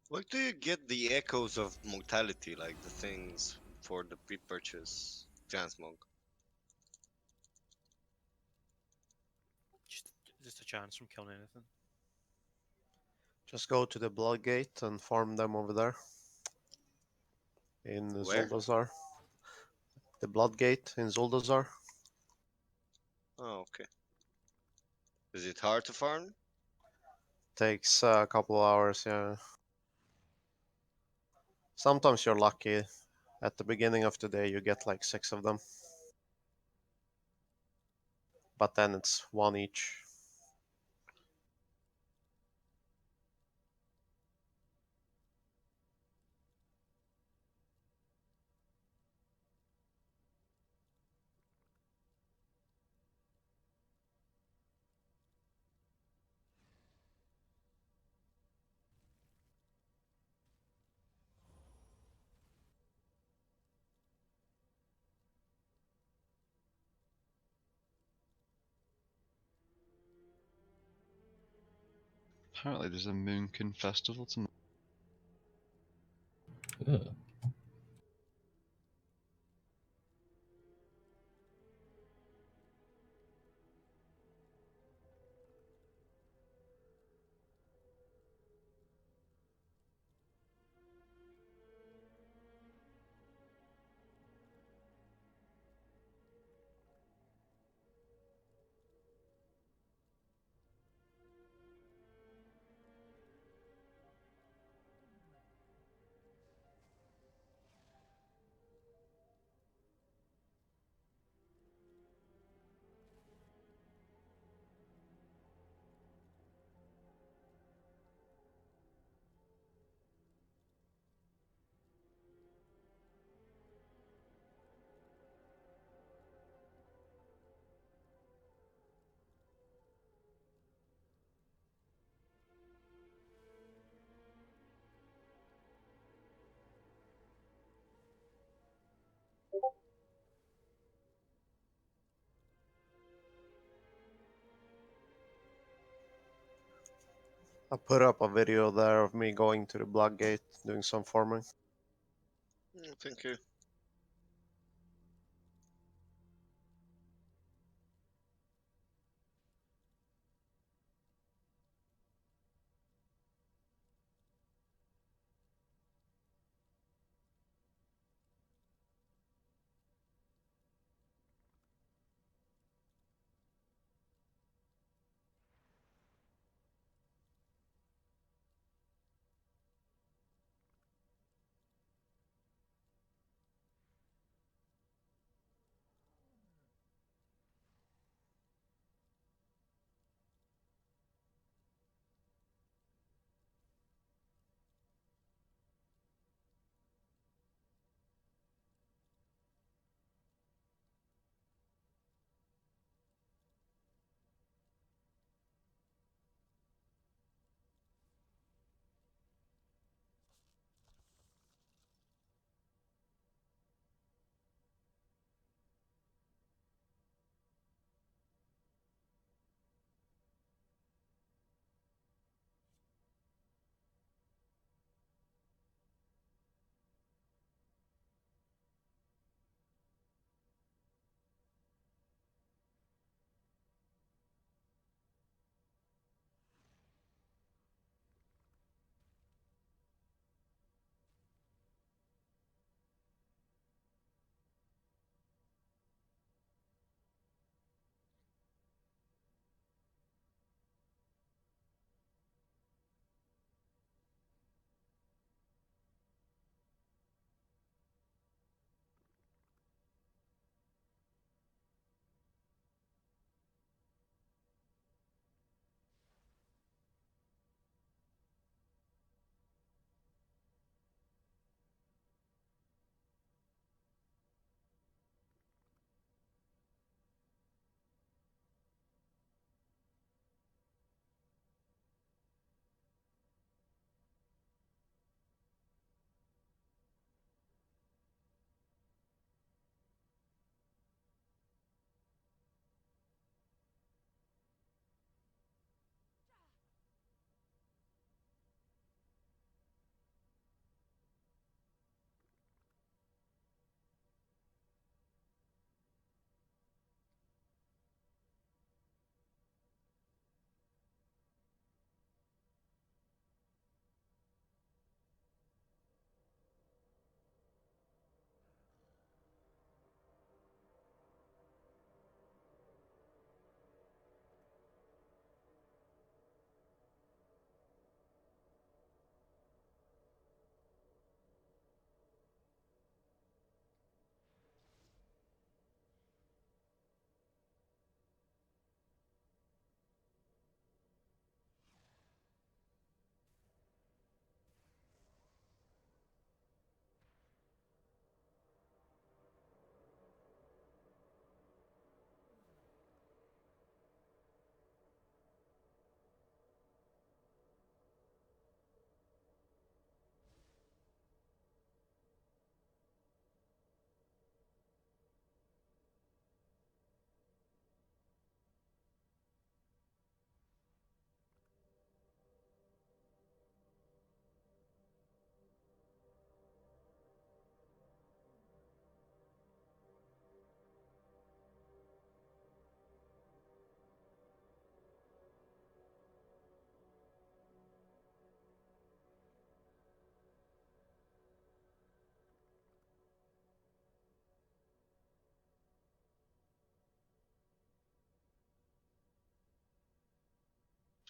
Where do you get the echoes of mortality, like the things for the pre-purchase transmog? Just, just a chance from killing anything. Just go to the blood gate and farm them over there in Where? Zuldazar. The blood gate in Zuldazar Oh, okay. Is it hard to farm? takes a couple of hours. Yeah, sometimes you're lucky. At the beginning of the day, you get like 6 of them, but then it's one each. Apparently, there's a Moonkin festival tomorrow. Ugh. I put up a video there of me going to the blood gate doing some farming. Thank you.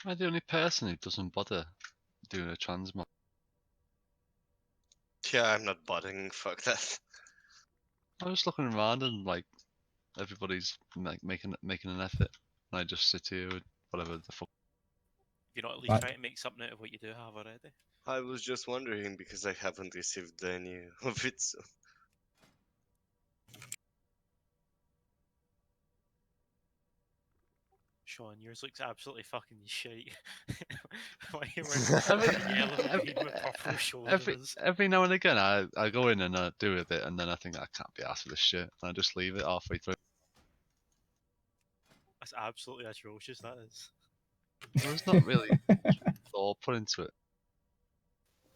Am I the only person who doesn't bother doing a transmog? Yeah, I'm not bothering. Fuck that. I was looking around and like everybody's like making an effort, and I just sit here with whatever the fuck. You're not at least trying to make something out of what you do have already. I was just wondering because I haven't received any of it. So. Sean, yours looks absolutely fucking shite. Why are you wearing fucking yellow and green with purple shoulders? Every now and again, I go in and I do with it, and then I think I can't be asked for this shit, and I just leave it halfway through. That's absolutely atrocious, that is. There's not really thought put into it.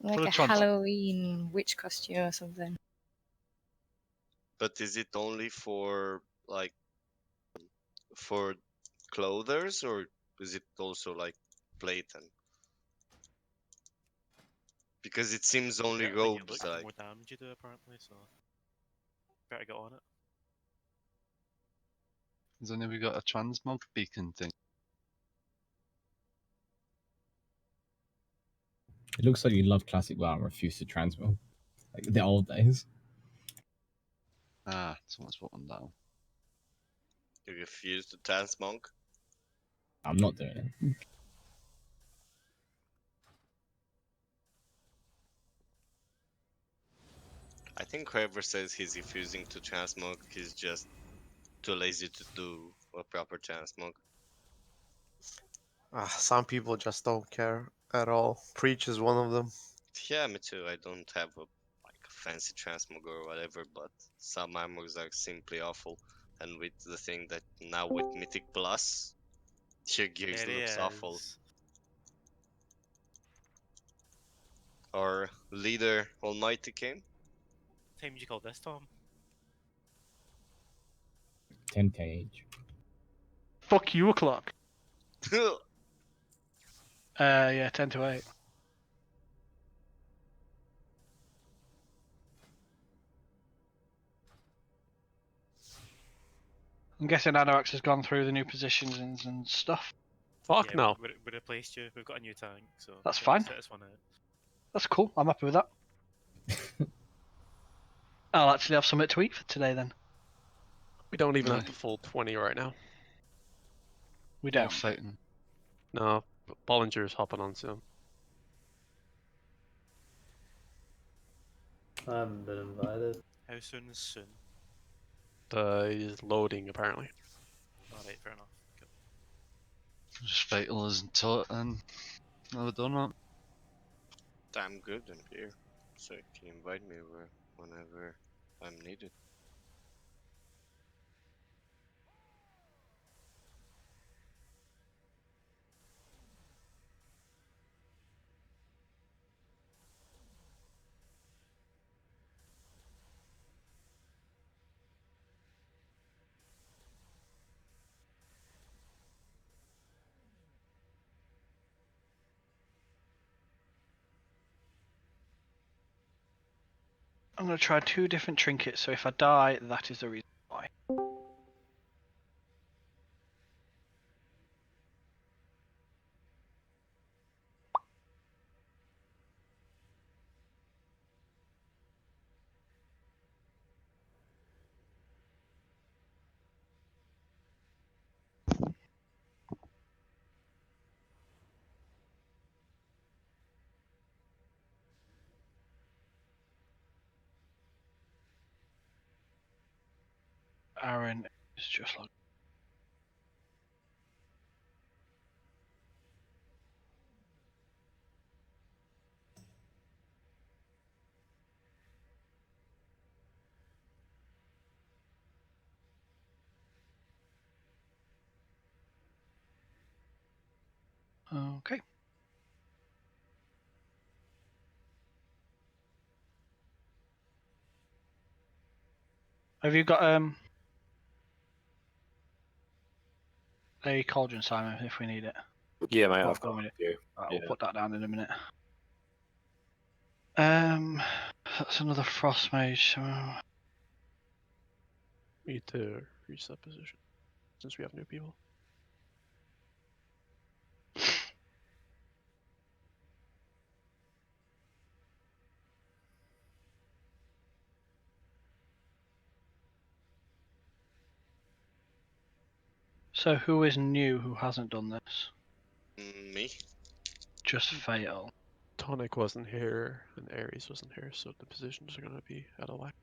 Like Put a a trans- Halloween witch costume or something. But is it only for like for clothers or is it also like blatant? Because it seems only Better than you robes look, the like. more damage you do, apparently, so better get on it. Has anybody got a transmog beacon thing? It looks like you love classic WoW and refuse to transmog. Like the old days. Ah, someone's put one down. You refuse to transmog? I'm not doing it. I think whoever says he's refusing to transmog, he's just too lazy to do a proper transmog. Some people just don't care at all. Preach is one of them. Yeah, me too. I don't have a like a fancy transmog or whatever, but some armors are simply awful. And with the thing that now with Mythic Plus, your gears There he looks awful. is. Our leader Almighty came. What time did you call this, Tom? 10k each. Fuck you o'clock. Yeah, 10 to 8. I'm guessing Anorax has gone through the new positions and stuff. Fuck Yeah, no. we replaced you. We've got a new tank, so That's yeah, fine. Set this one out. That's cool. I'm happy with that. I'll actually have something to eat for today then. We don't even No. have the full 20 right now. We Not don't. fighting. No, Bollinger's hopping on soon. I haven't been invited. How soon is soon? He's loading apparently. Alright, fair enough. Cool. Just fatal isn't taught and never done that. I'm good in here, so you can invite me whenever I'm needed. I'm going to try 2 different trinkets, so if I die, that is the reason why. Aaron is just like... Okay. Have you got a cauldron, Simon, if we need it? Yeah, mate, Oh, I've got a minute. a few. Right, Yeah. we'll put that down in a minute. That's another frost mage. So... We need to reset position since we have new people. So who is new who hasn't done this? Me? Just fail. Tonic wasn't here and Ares wasn't here, so the positions are gonna be out of whack.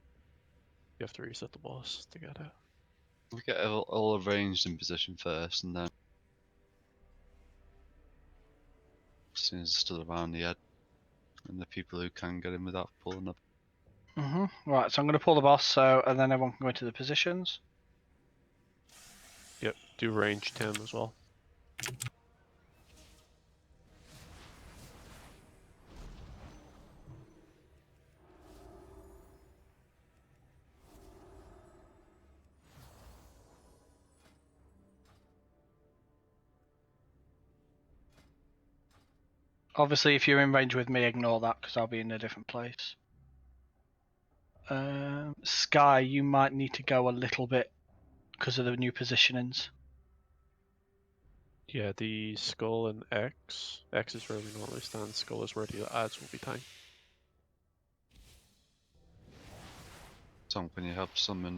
You have to reset the boss to get it. We get all arranged in position first, and then as soon as it's still around the edge, and the people who can get in without pulling up. Right, so I'm going to pull the boss, and then everyone can go into the positions. Yep, do range 10 as well. Obviously, if you're in range with me, ignore that because I'll be in a different place. Sky, you might need to go a little bit because of the new positionings. Yeah, the skull and X. X is where we normally stand, skull is where the ads will be tying. Tom, can you help summon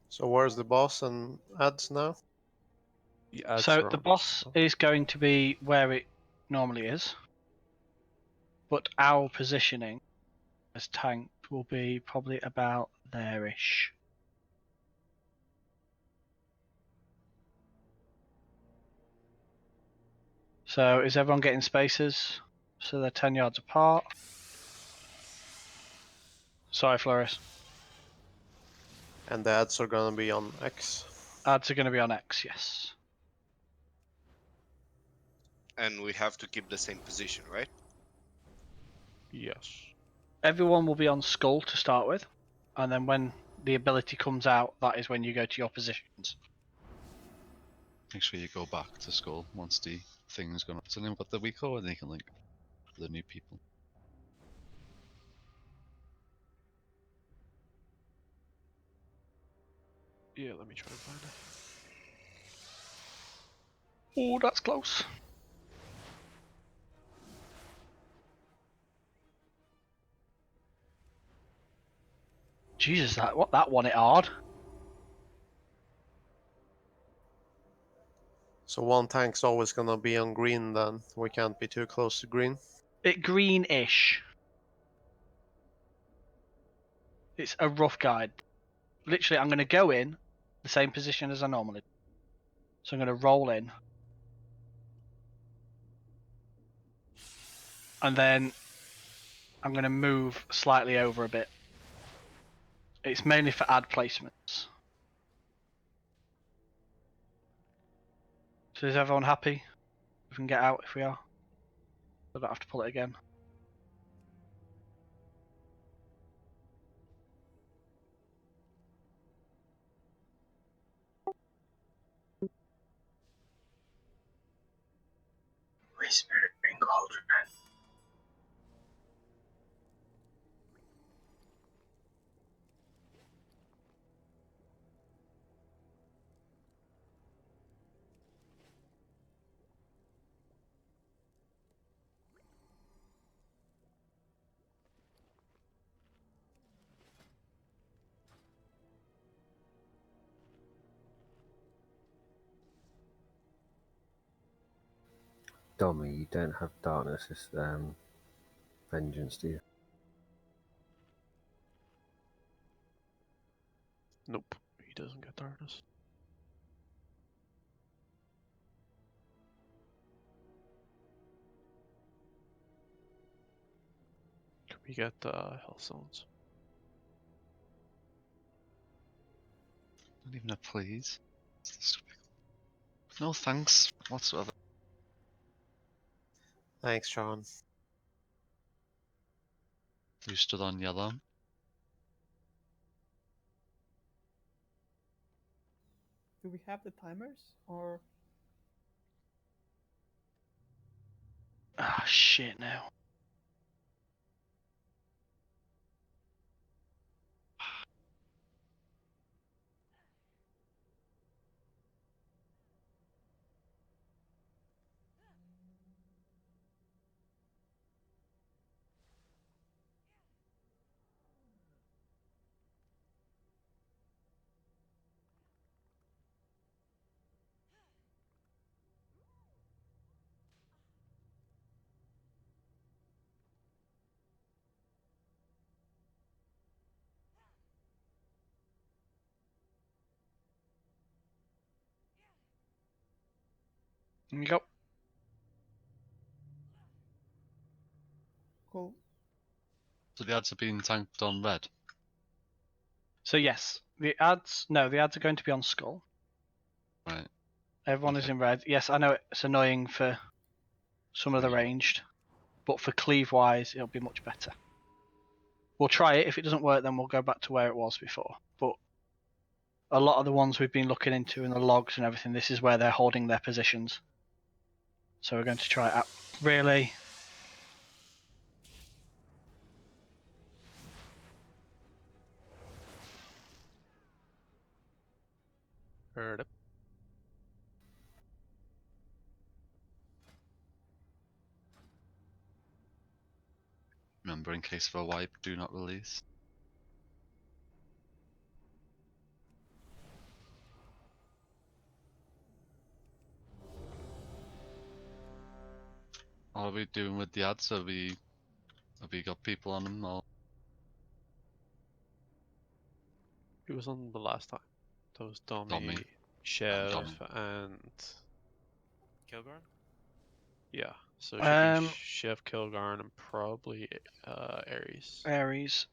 So where's the boss and ads now? The ads So are the on boss skull. is going to be where it normally is, but our positioning as tank will be probably about there-ish. So is everyone getting spaces? So they're 10 yards apart. Sorry, Floris. And the ads are gonna be on X. Ads are going to be on X, yes. And we have to keep the same position, right? Yes. Everyone will be on skull to start with, and then when the ability comes out, that is when you go to your positions. make sure you go back to skull once the thing's gone up to them, but the week or they can link for the new people. Yeah, let me try and find it. Oh, that's close. Jesus, that one hit hard. So one tank's always gonna be on green then. We can't be too close to green. Bit green-ish. It's a rough guide. Literally, I'm going to go in the same position as I normally do. So I'm going to roll in. And then I'm going to move slightly over a bit. It's mainly for ad placements. So is everyone happy? We can get out if we are. I don't have to pull it again. Whispering Cauldron. Dommy, you don't have darkness as vengeance, do you? Nope, he doesn't get darkness. Can we get health zones? Not even a please. No thanks whatsoever. Thanks, Sean. You stood on yellow. Do we have the timers or? Ah, shit now. Yep. Cool. So the ads are being tanked on red. So yes, the ads are going to be on skull. Right. Everyone is Okay. in red. Yes, I know it's annoying for some of the ranged, but for cleave wise, it'll be much better. We'll try it. If it doesn't work, then we'll go back to where it was before. But a lot of the ones we've been looking into in the logs and everything, this is where they're holding their positions. So we're going to try it out. Really? Heard it. Remember, in case of a wipe, do not release. What are we doing with the ads? Have we got people on them or? He was on the last time. That was Domi, Domi. Chev, Domi. and Kilgorn? yeah. So it should be Chev, Kilgarn, and probably Ares. Ares.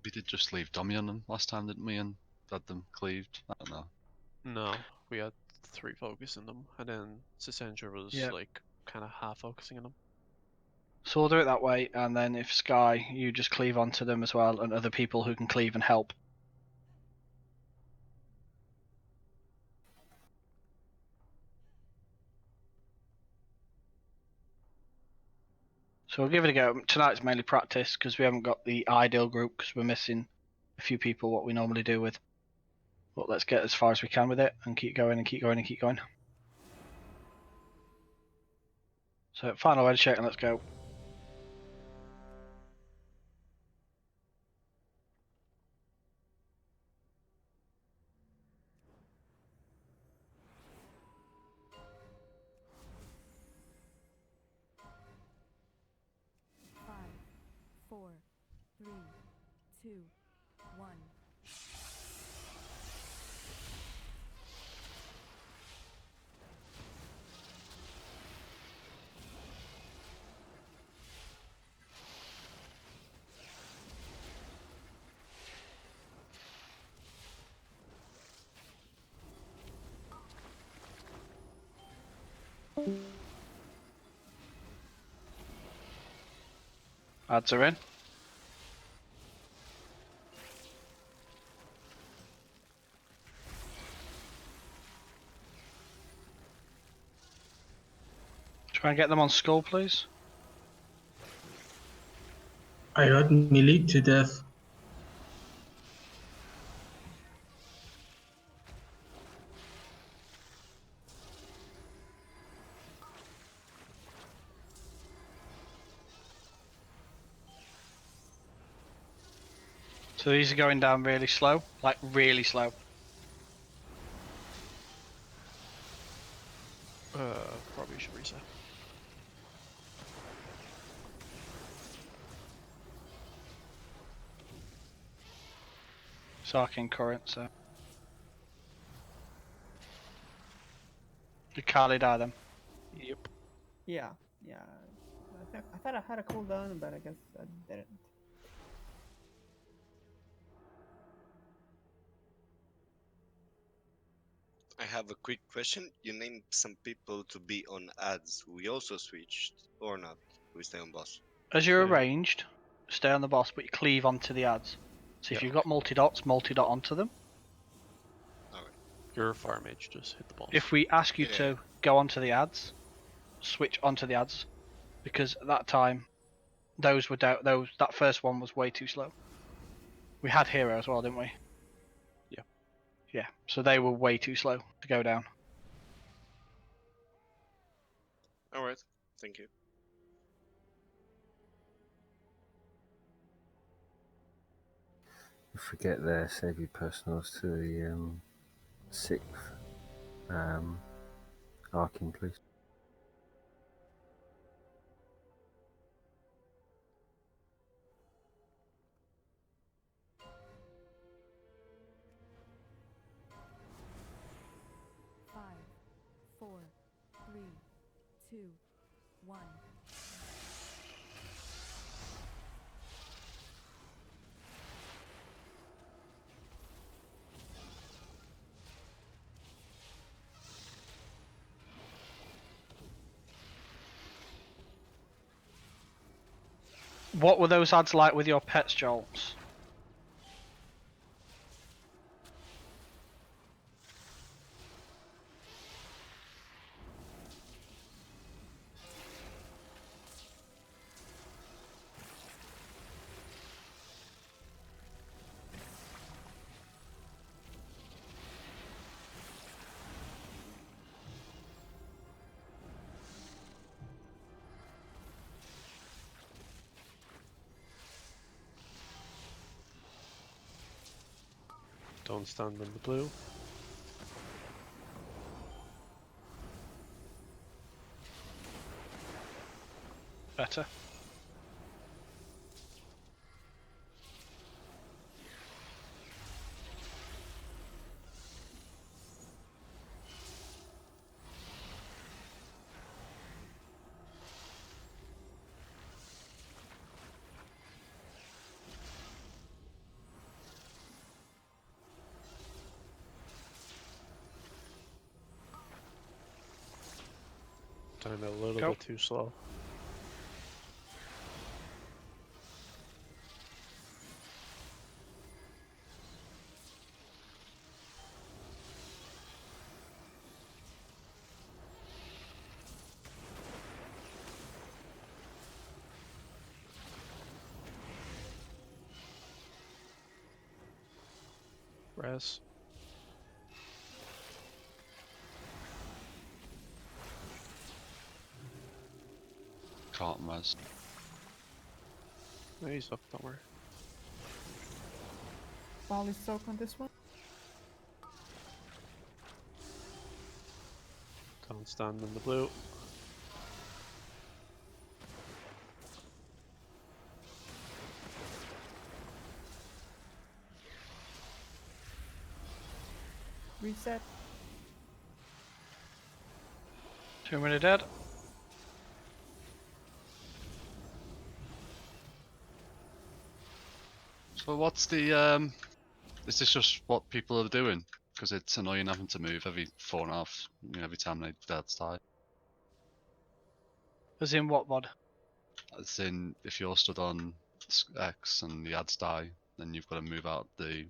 We did just leave Domi on them last time, didn't we? And had them cleaved. I don't know. No, we had 3 focusing them, and then Sissenger was Yep. like kind of half focusing on them. So we'll do it that way, and then if Sky, you just cleave onto them as well, and other people who can cleave and help. So we'll give it a go. Tonight's mainly practice because we haven't got the ideal group because we're missing a few people what we normally do with. But let's get as far as we can with it and keep going and keep going and keep going. So final head check and let's go. Five, 4, 3, 2, 1. Ads are in. Try and get them on skull, please. I got melee to death. So these are going down really slow, like really slow. Probably should reset. Sarking current, so. Did Carly die then? Yep. Yeah, yeah. I thought I had a cooldown, but I guess I didn't. I have a quick question. You named some people to be on ads. We also switched, or not? We stay on boss. As you're Yeah. arranged, stay on the boss, but you cleave onto the ads. So if Yeah. you've got multi-dots, multi-dot onto them. Alright. Your fire mage just hit the boss. If we ask you Yeah. to go onto the ads, switch onto the ads, because at that time, that first one was way too slow. We had hero as well, didn't we? Yeah. Yeah. So they were way too slow to go down. Alright. Thank you. Forget there, save your personals to the 6th arcing, please. Five, 4, 2, 1. What were those ads like with your pets, Jolts? Don't stand in the blue. Better. Time a little Go. bit too slow. Res. Can't res. No, he's up, don't worry. Volley soak on this one. Don't stand in the blue. Reset. 2 minute dead. So what's the is this just what people are doing? Because it's annoying having to move every 4.5, every time they dads die. As in what mod? As in, if you're stood on X and the ads die, then you've got to move out the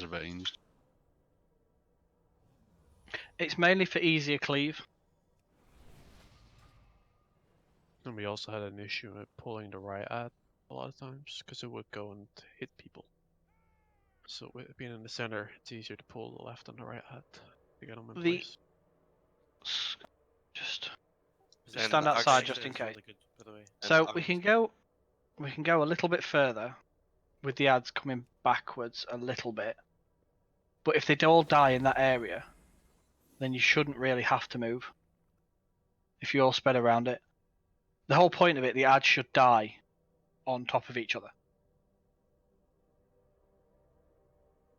range. It's mainly for easier cleave. And we also had an issue with pulling the right ad a lot of times because it would go and hit people. So with it being in the center, it's easier to pull the left and the right ad to get them in place. Just And stand outside actually- just in case. Really good, by the way. So we can go a little bit further with the ads coming backwards a little bit. But if they all die in that area, then you shouldn't really have to move. If you all spread around it. The whole point of it, the ads should die on top of each other.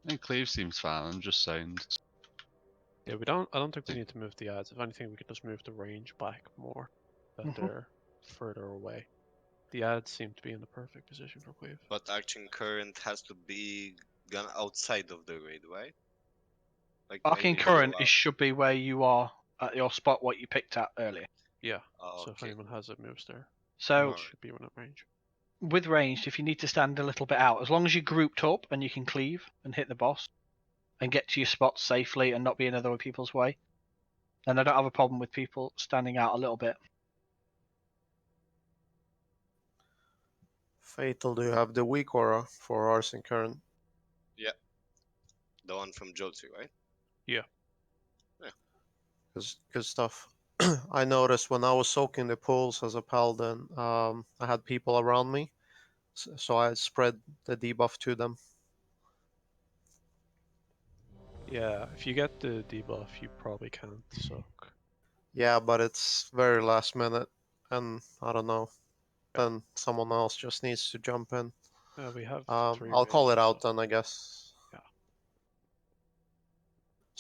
I think cleave seems fine. I'm just saying. Yeah, I don't think we need to move the ads. If anything, we could just move the range back more, that they're further away. The ads seem to be in the perfect position for cleave. But arcing current has to be gone outside of the raid, right? Like Arcing maybe current go out. should be where you are at your spot, what you picked at earlier. Yeah. Oh, So if okay. anyone has it, moves there. So It should be within range. with ranged, if you need to stand a little bit out, as long as you're grouped up and you can cleave and hit the boss and get to your spots safely and not be in other people's way, then I don't have a problem with people standing out a little bit. Fatal, do you have the weak aura for Arsene Current? Yeah. The one from Jotzi, right? Yeah. Good stuff. I noticed when I was soaking the pools as a paladin, I had people around me, so I spread the debuff to them. Yeah, if you get the debuff, you probably can't soak. Yeah, but it's very last minute, and I don't know. Then someone else just needs to jump in. We have 3 I'll call it ranges, out so- then, I guess. Yeah.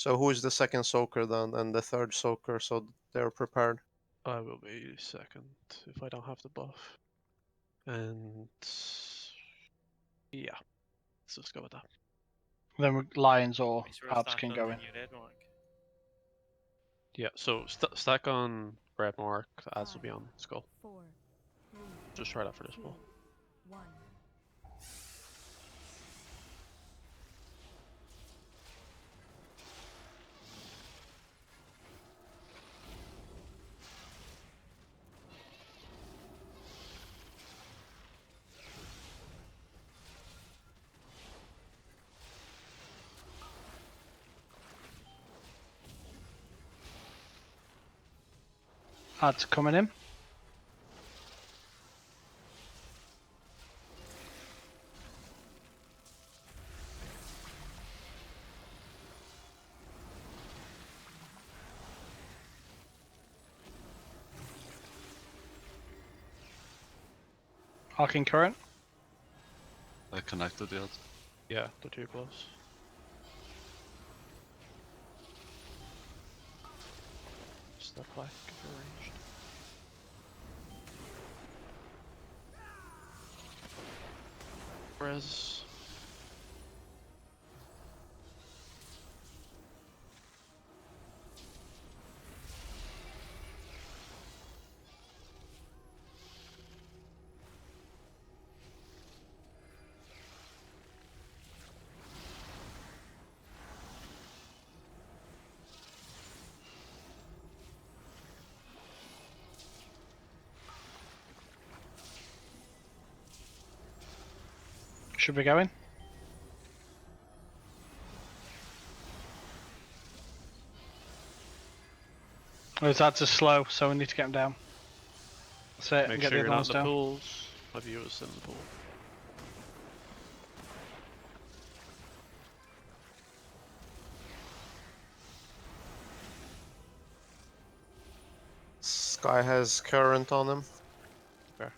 So who is the second soaker then, and the third soaker, so they're prepared? I will be second if I don't have the buff. And yeah, let's just go with that. Then Lions or Is there a Abs stack can on go the in. new red mark? Yeah, so stack on red mark, the ads will be on skull. 4, 3, Just try that for this 2, ball. 1. Ads coming in. Arcing current. I connected the odds. Yeah, they're too close. Step back if you're ranged. Res. Should we go in? Those ads are slow, so we need to get them down. That's it. Make Get sure the you're other not ones in the down. pools. My view is in the pool. Sky has current on him. Okay.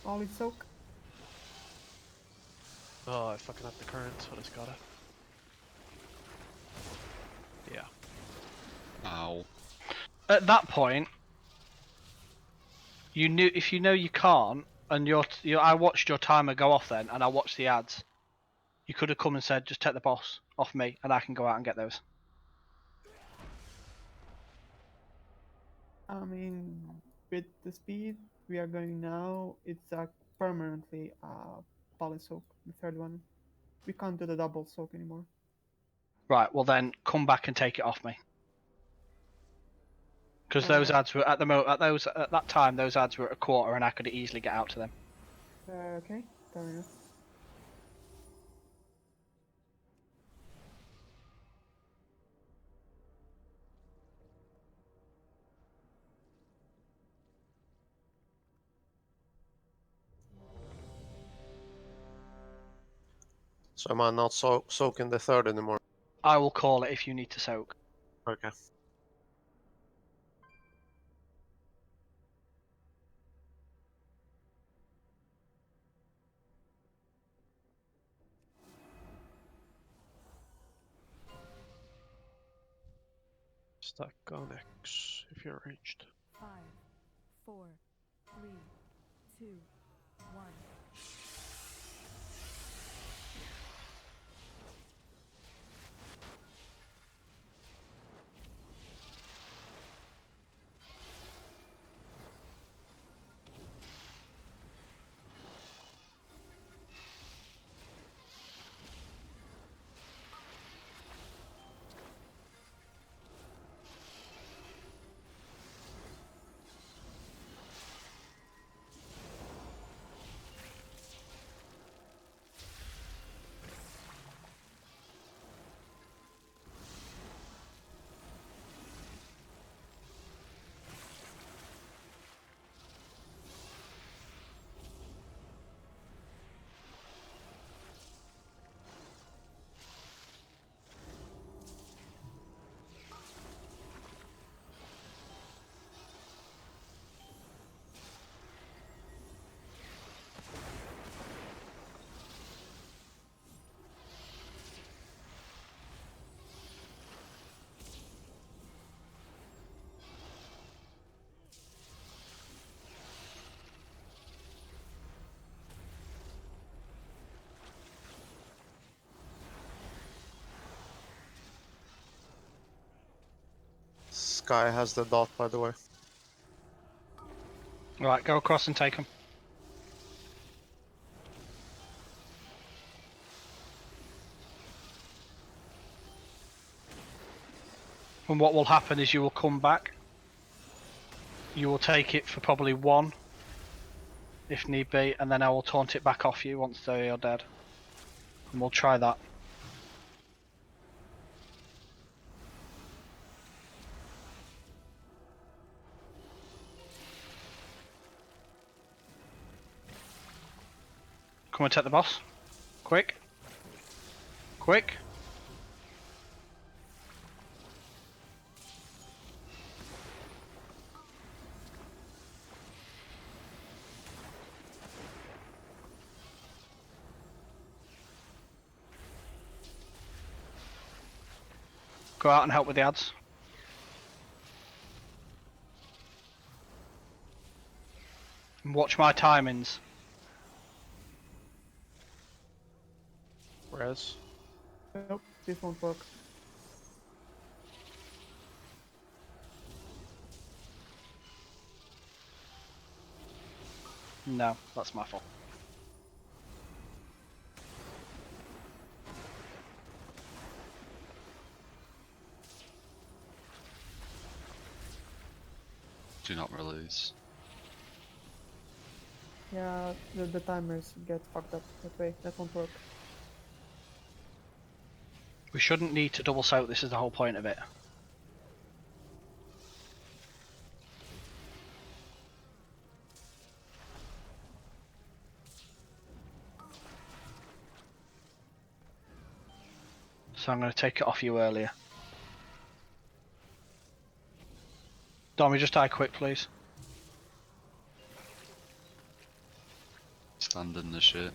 Ollie soak. Oh, I fucking have the current, but it's got it. Yeah. Ow. At that point, you knew if you know you can't, and I watched your timer go off then, and I watched the ads. You could have come and said, "Just take the boss off me, and I can go out and get those." I mean, with the speed we are going now, it's permanently poly soak, the third one. We can't do the double soak anymore. Right. Well, then come back and take it off me. Because those ads were at that time, those ads were at a quarter, and I could easily get out to them. Okay, fair enough. So am I not soaking the third anymore? I will call it if you need to soak. Okay. Stack on X if you're ranged. 5, 4, 3, 2, 1. guy has the dot, by the way. Right, go across and take them. And what will happen is you will come back. You will take it for probably 1, if need be, and then I will taunt it back off you once they are dead. And we'll try that. Come and take the boss. Quick. Quick. Go out and help with the ads. And watch my timings. Res. Nope, this won't work. No, that's my fault. Do not release. Yeah, the timers get fucked up that way. That won't work. We shouldn't need to double soak, this is the whole point of it. So I'm going to take it off you earlier. Dommy, just die quick, please. Stand in the shit.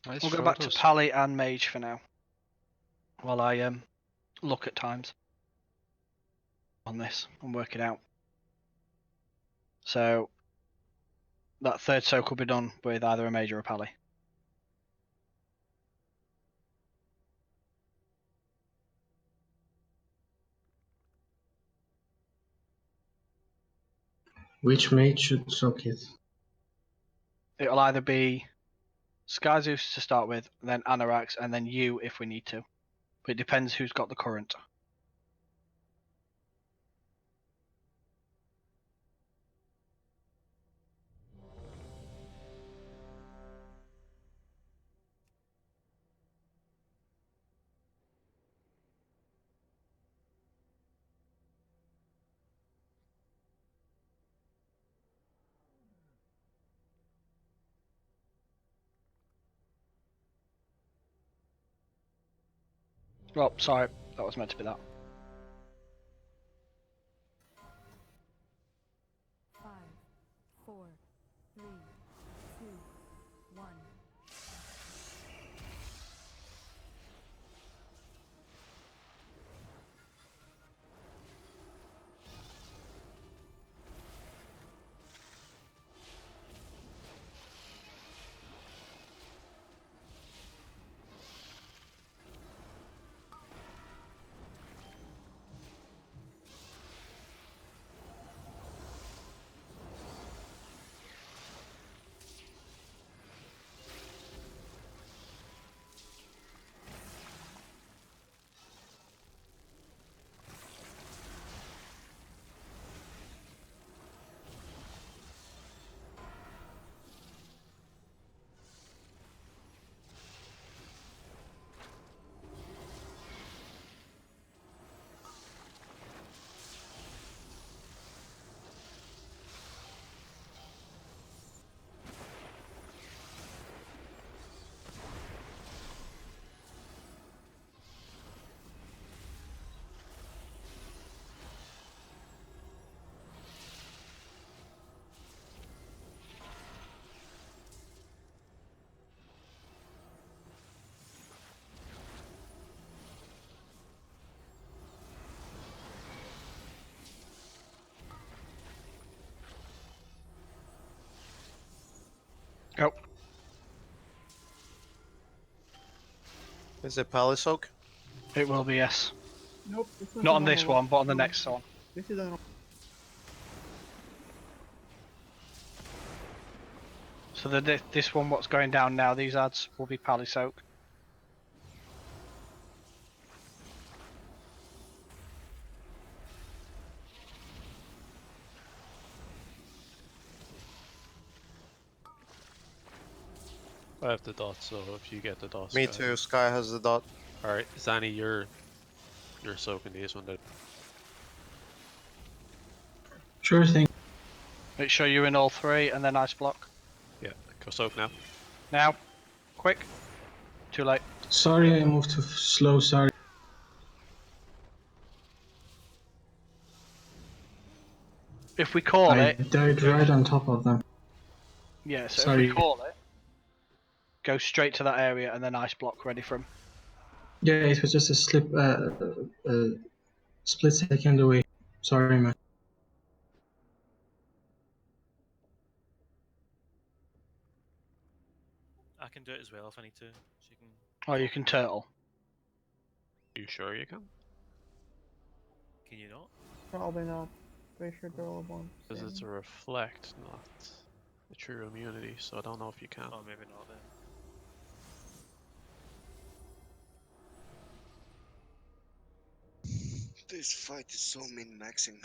Nice We'll go back to photos. Pally and Mage for now. While I look at times on this and work it out. So that third soak will be done with either a Mage or a Pally. Which mage should soak it? It'll either be Sky Zeus to start with, then Anorax, and then you if we need to. But it depends who's got the current. Oh, sorry, that was meant to be that. 5, 4, 3, 2, 1. Go. Is it Pally Soak? It will be, yes. Nope. It's Not a on this normal one, but on the No, next one. This is a normal. So this one, what's going down now, these ads will be Pally Soak. I have the dot, so if you get the dot, Me Sky. too. Sky has the dot. All right, Zanny, you're soaking these one. Sure thing. Make sure you're in all three, and then ice block. Yeah, go soak now. Now, quick. Too late. Sorry, I moved too slow. Sorry. If we call I it, died right on top of them. yeah. So Sorry. if we call it, go straight to that area, and then ice block ready for him. Yeah, it was just a split second away. Sorry, man. I can do it as well if I need to. So you can. Oh, you can turtle. You sure you can? Can you not? Probably not. Pretty sure they're all one. Because it's a reflect, not a true immunity, so I don't know if you can. Oh, maybe not then. This fight is so min-maxing.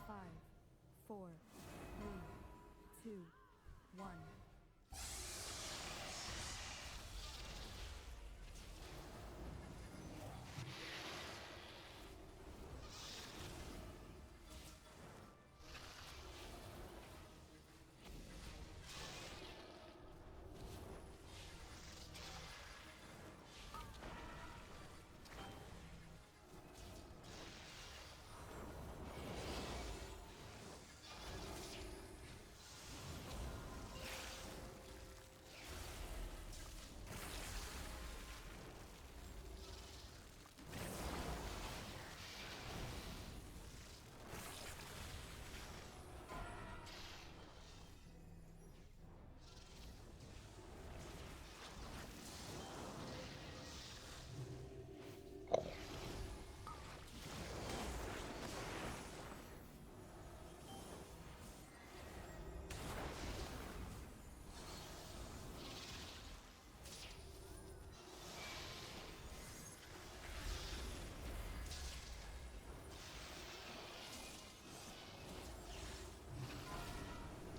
Five, four, three, two, one.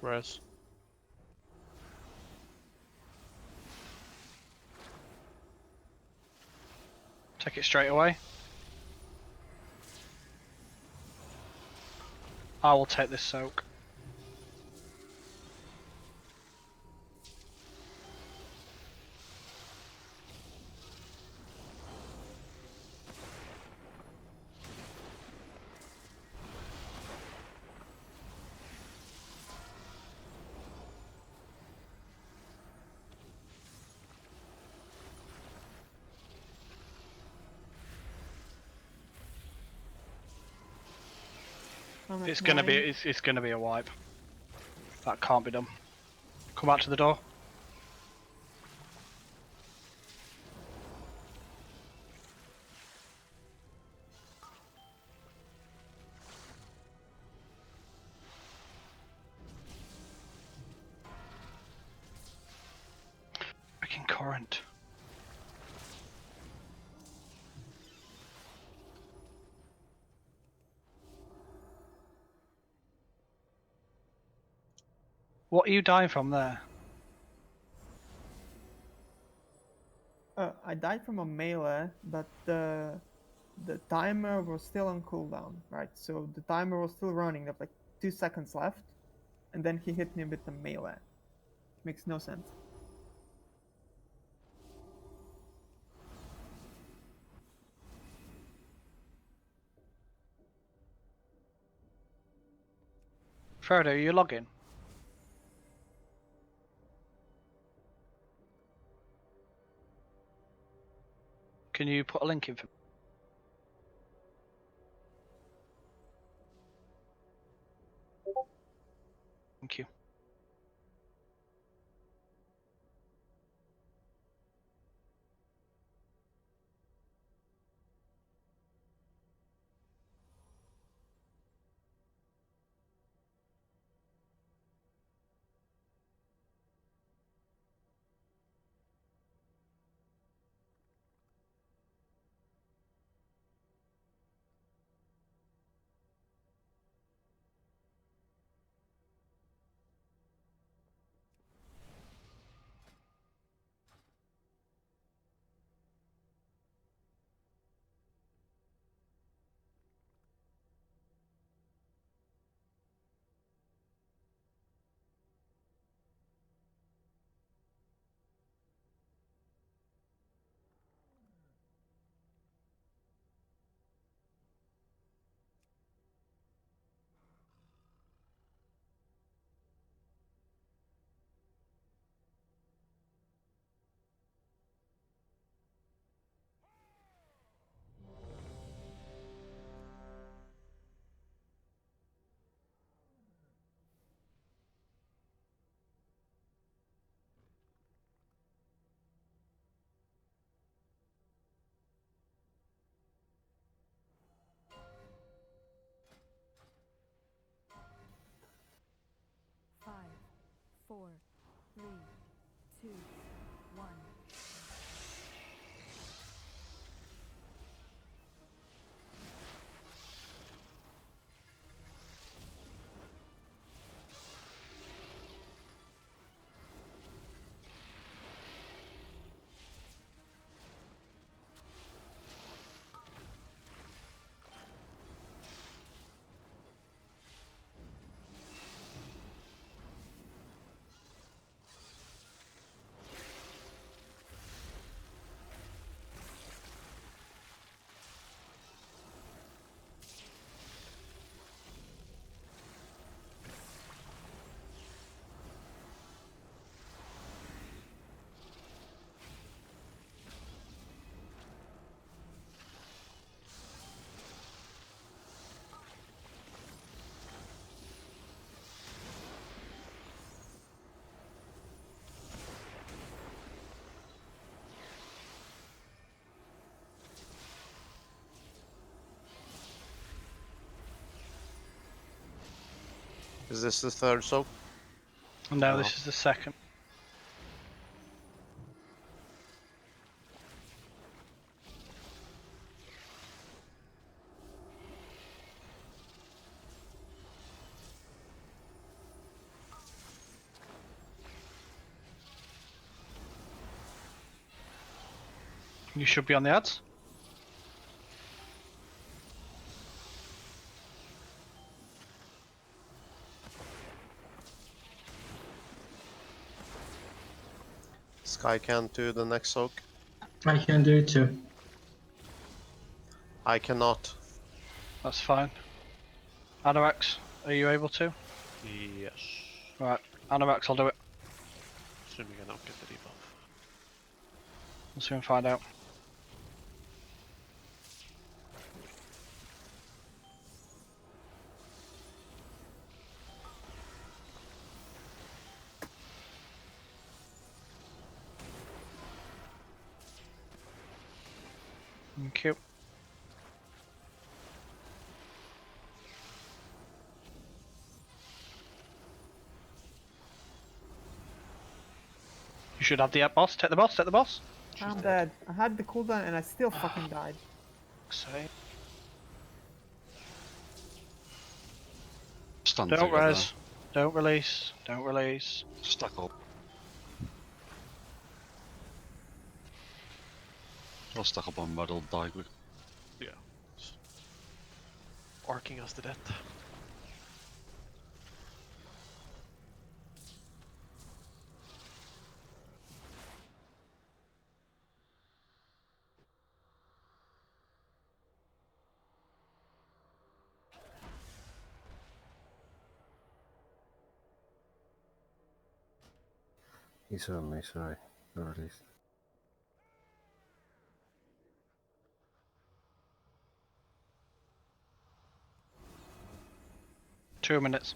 Res. Take it straight away. I will take this soak. It's gonna be it's gonna be a wipe. That can't be done. Come back to the door. Freaking current. What are you dying from there? I died from a melee, but the timer was still on cooldown, right? So the timer was still running. There was like 2 seconds left, and then he hit me with the melee. Makes no sense. Frodo, are you logging? Can you put a link in for me? Thank you. Five, four, three, two, one. Is this the third soak? No, Oh. this is the second. You should be on the ads. Sky can't do the next soak. I can do it too. I cannot. That's fine. Anorax, are you able to? Yes. Right, Anorax, I'll do it. Assuming I don't get the debuff. We'll soon find out. Thank you. You should have the boss. Take the boss. Take the boss. I'm dead. I had the cooldown and I still fucking died. Save. Stand Don't together. res. Don't release. Don't release. Stack up. I'll stack up on metal, die quick. Yeah. Arcing us to death. You saw me, sorry. Or at least. Two minutes.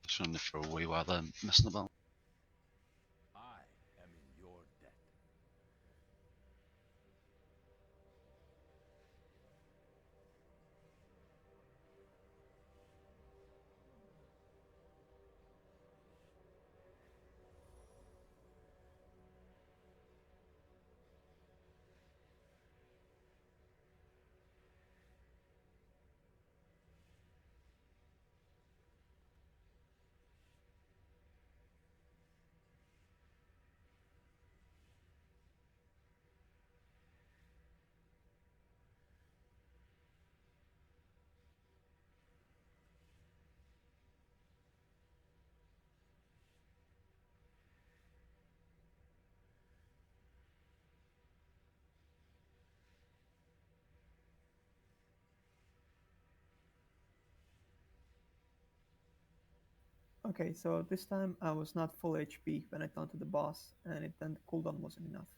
Just only for a wee while then, messing about. I am in your debt. Okay, so this time I was not full HP when I taunted the boss, and then the cooldown wasn't enough.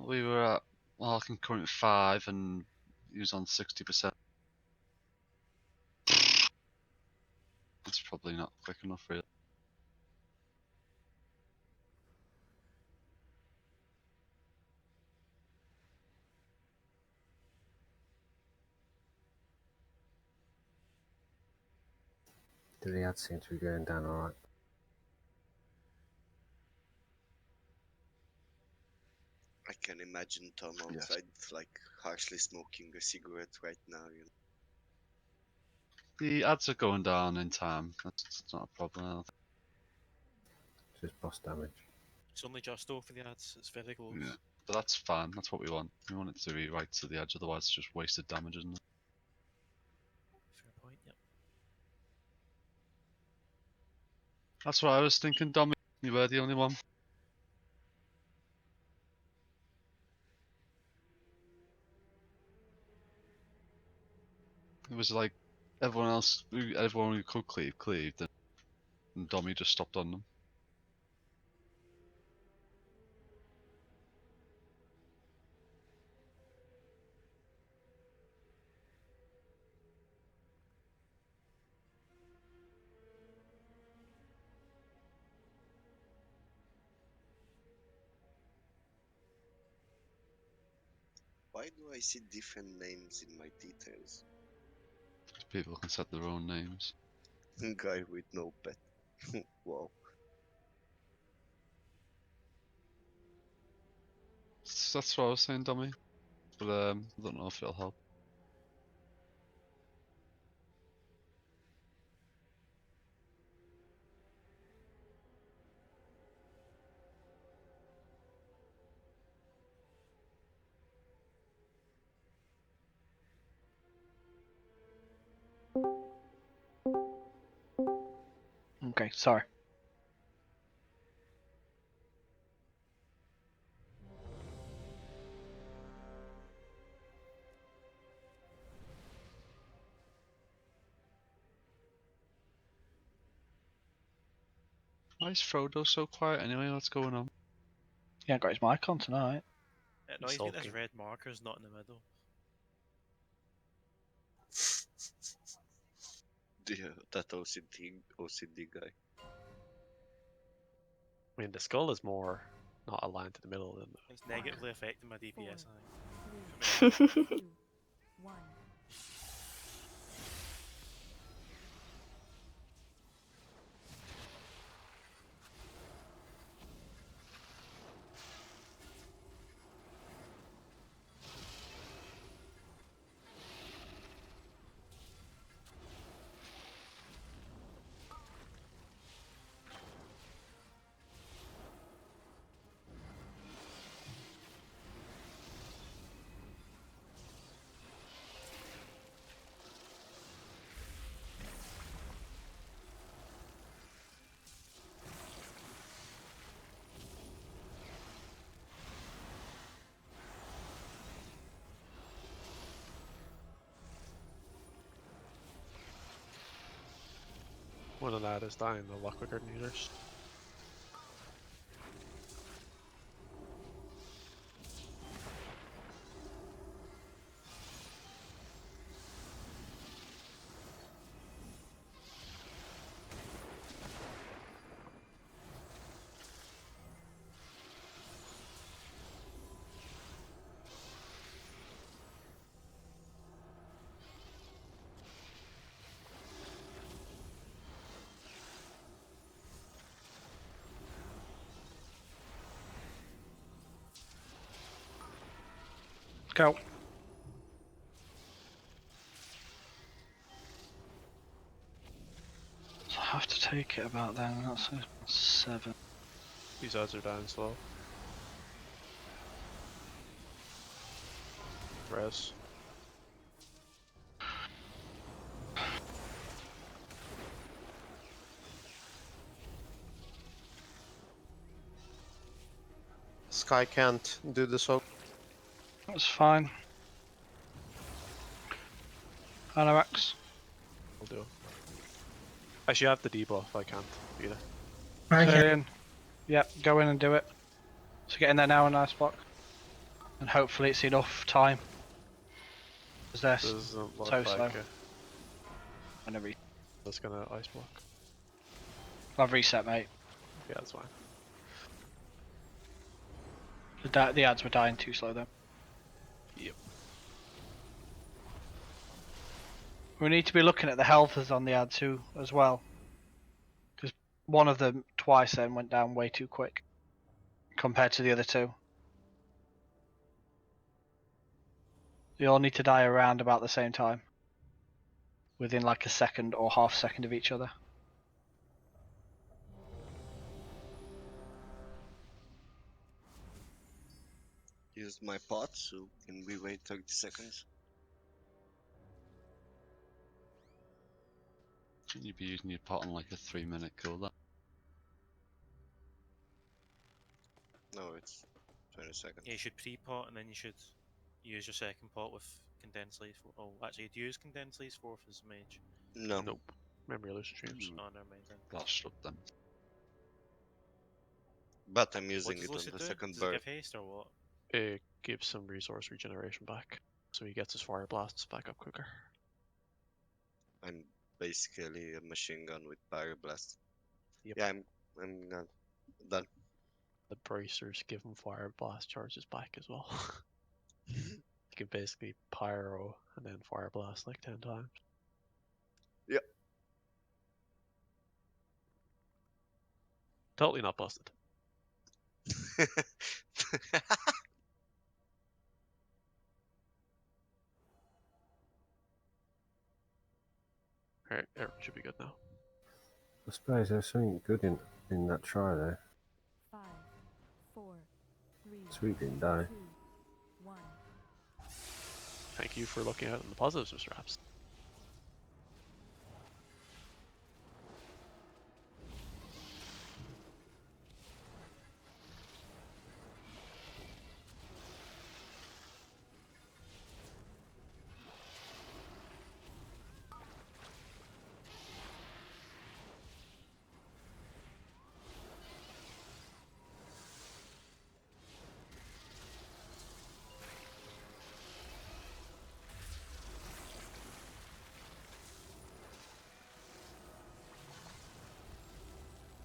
We were at, well, I can current 5 and he was on 60%. That's probably not quick enough, really. The ads seem to be going down alright. I can imagine Tom outside, like harshly smoking a cigarette right now. You know. The ads are going down in time. That's not a problem. I don't think. Just boss damage. It's only just over the ads. It's very close. Yeah. But that's fine. That's what we want. We want it to be right to the edge. Otherwise, it's just wasted damage, isn't it? Fair point. Yep. That's what I was thinking, Dommy. You were the only one. It was like everyone else, everyone who could cleave, cleaved, and Dommy just stopped on them. Why do I see different names in my details? People can set their own names. Guy with no pet. Wow. That's what I was saying, Dommy. But I don't know if it'll help. Okay, sorry. Why is Frodo so quiet anyway? What's going on? He ain't got his mic on tonight. No, he's got his Sulking. red markers not in the middle. Yeah, that OCD guy. I mean, the skull is more not aligned to the middle than It's negatively affecting my DPS. Four, 3, 2, 1. one of that is dying a lot quicker than yours. Go. So I have to take it about then. That's a 7. These odds are dying slow. Res. Sky can't do the soak. That's fine. Anorax. I'll do. Actually, I have the debuff. I can't either. I Stay can. in. Yep, go in and do it. So get in there now, a nice block. And hopefully it's enough time. Because they're Doesn't look so like slow. it. Whenever That's gonna ice block. I've reset, mate. Yeah, that's fine. The ads were dying too slow though. Yep. We need to be looking at the healths on the ad too as well. Because one of them twice then went down way too quick. Compared to the other two. They all need to die around about the same time. Within like a second or half second of each other. Used my pot, so can we wait 30 seconds? Shouldn't you be using your pot on like a 3-minute cooldown? No, it's 20 seconds. Yeah, you should pre-pot and then you should use your second pot with condensed leaf. Oh, actually, do you use condensed leaf fourth as mage? No. Nope. Memory loose streams. Oh, never mind then. That's shut them. But I'm What using does it on Lucid the do? second Does it bird. give haste or what? It gives some resource regeneration back, so he gets his fire blasts back up quicker. I'm basically a machine gun with pyroblast. Yep. Yeah, I'm done. The bracers give him fire blast charges back as well. You can basically pyro and then fire blast like 10 times. Yep. Totally not busted. Alright, everyone should be good now. I suppose there's something good in that try there. 5, 4, 3, Sweet didn't die. 2, 1. Thank you for looking out on the positives, Mr. Apps.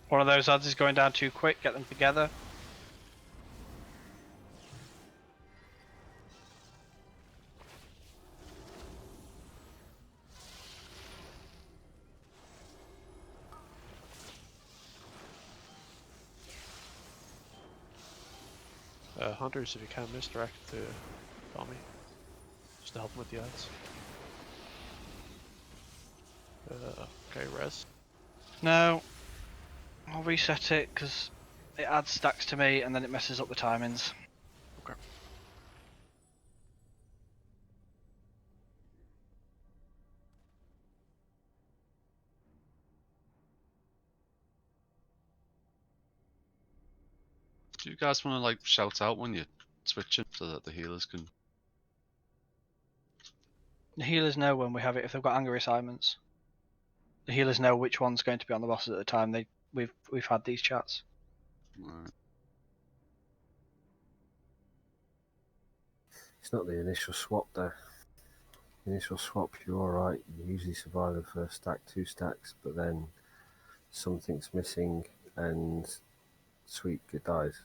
One of those ads is going down too quick. Get them together. Hunters, if you can, misdirect to Tommy. Just to help him with the ads. Okay, res. No. I'll reset it because it adds stacks to me and then it messes up the timings. Okay. Do you guys want to like shout out when you're switching so that the healers can? The healers know when we have it if they've got anger assignments. The healers know which one's going to be on the bosses at the time we've had these chats. Right. It's not the initial swap though. The initial swap, you're alright. You usually survive the first stack, 2 stacks, but then something's missing and Sweet dies.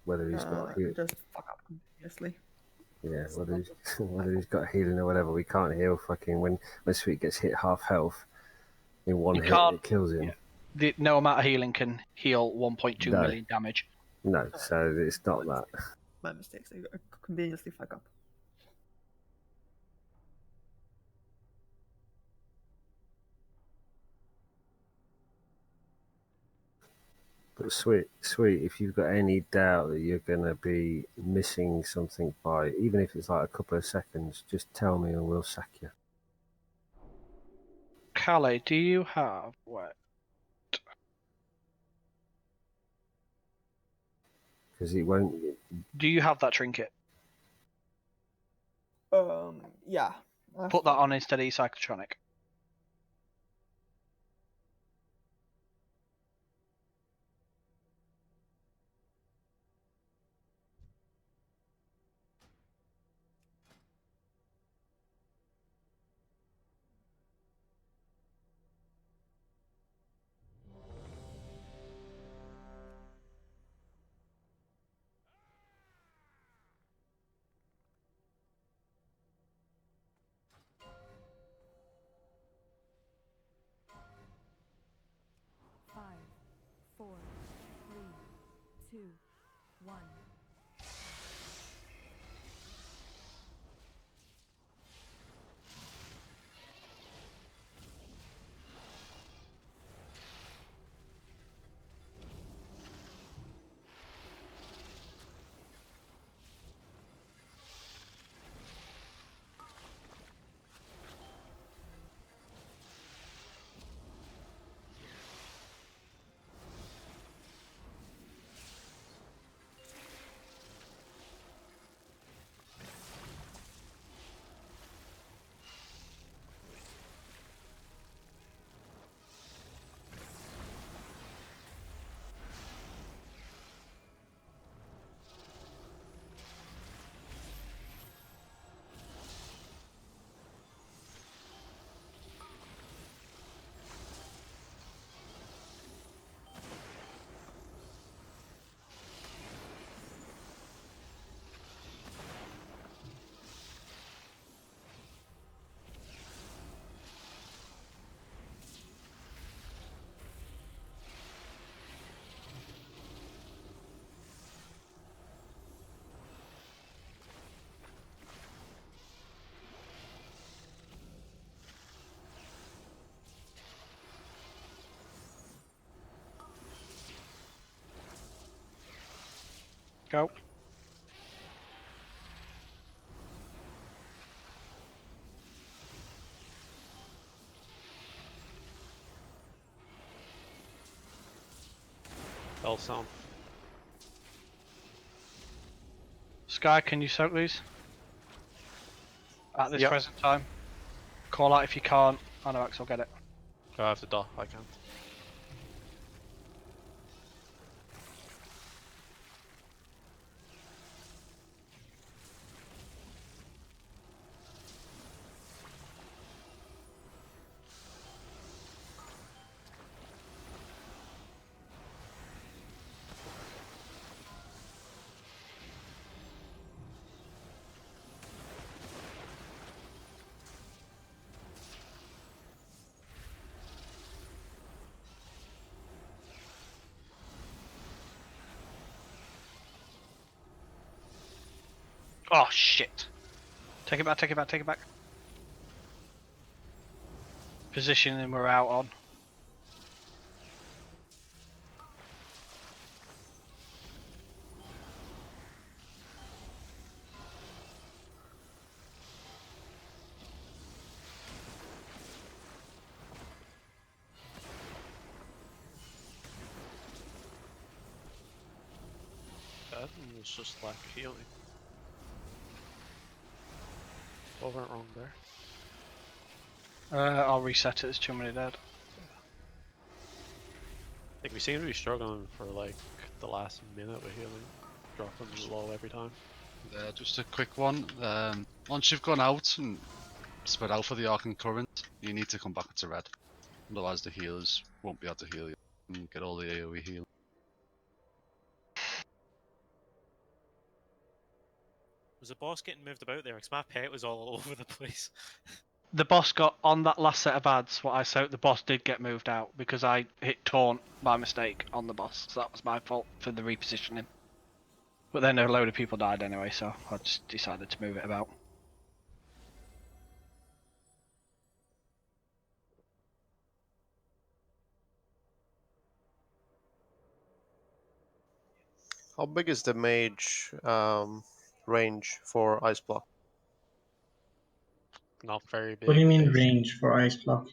Whether he's got heal, just fuck up continuously. yeah, whether he's got healing or whatever, we can't heal. Fucking when Sweet gets hit half health in one You hit, can't- it kills him. Yeah. No amount of healing can heal 1.2 No. million damage. No, so it's not that. My mistakes. I conveniently fuck up. But Sweet, if you've got any doubt that you're going to be missing something by, even if it's like a couple of seconds, just tell me and we'll sack you. Calais, do you have what? Because it won't. Do you have that trinket? Yeah. Put that on instead of your psychotronic. Five, four, three, two, one. Go. Bell sound. Sky, can you soak these? At this Yep. present time? Call out if you can't. I know X will get it. I have to dock, I can't. Oh shit! Take it back. Take it back. Take it back. Positioning we're out on. That one was just lack of healing. What went wrong there? I'll reset it. There's too many dead. Like, we seem to be struggling for like the last minute with healing, dropping low every time. Just a quick one. Once you've gone out and spread out for the arc and current, you need to come back to red. Otherwise the healers won't be able to heal you and get all the AoE heal. Was the boss getting moved about there? Because my pet was all over the place. The boss got on that last set of ads. What I saw, the boss did get moved out because I hit taunt by mistake on the boss. So that was my fault for the repositioning. But then a load of people died anyway, so I just decided to move it about. How big is the mage range for ice block? Not very big. What do you mean range for ice block?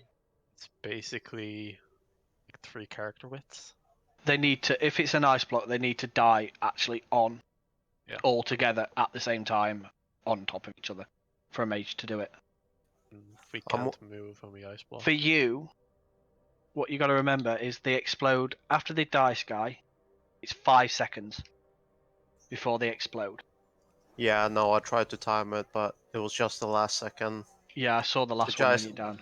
It's basically like 3 character widths. They need to, if it's an ice block, they need to die actually on, all together at the same time, on top of each other, for a mage to do it. If we can't move when we ice block. For you, what you got to remember is they explode after they die, Sky. It's 5 seconds before they explode. Yeah, no, I tried to time it, but it was just the last second. Yeah, I saw the last one when you're down.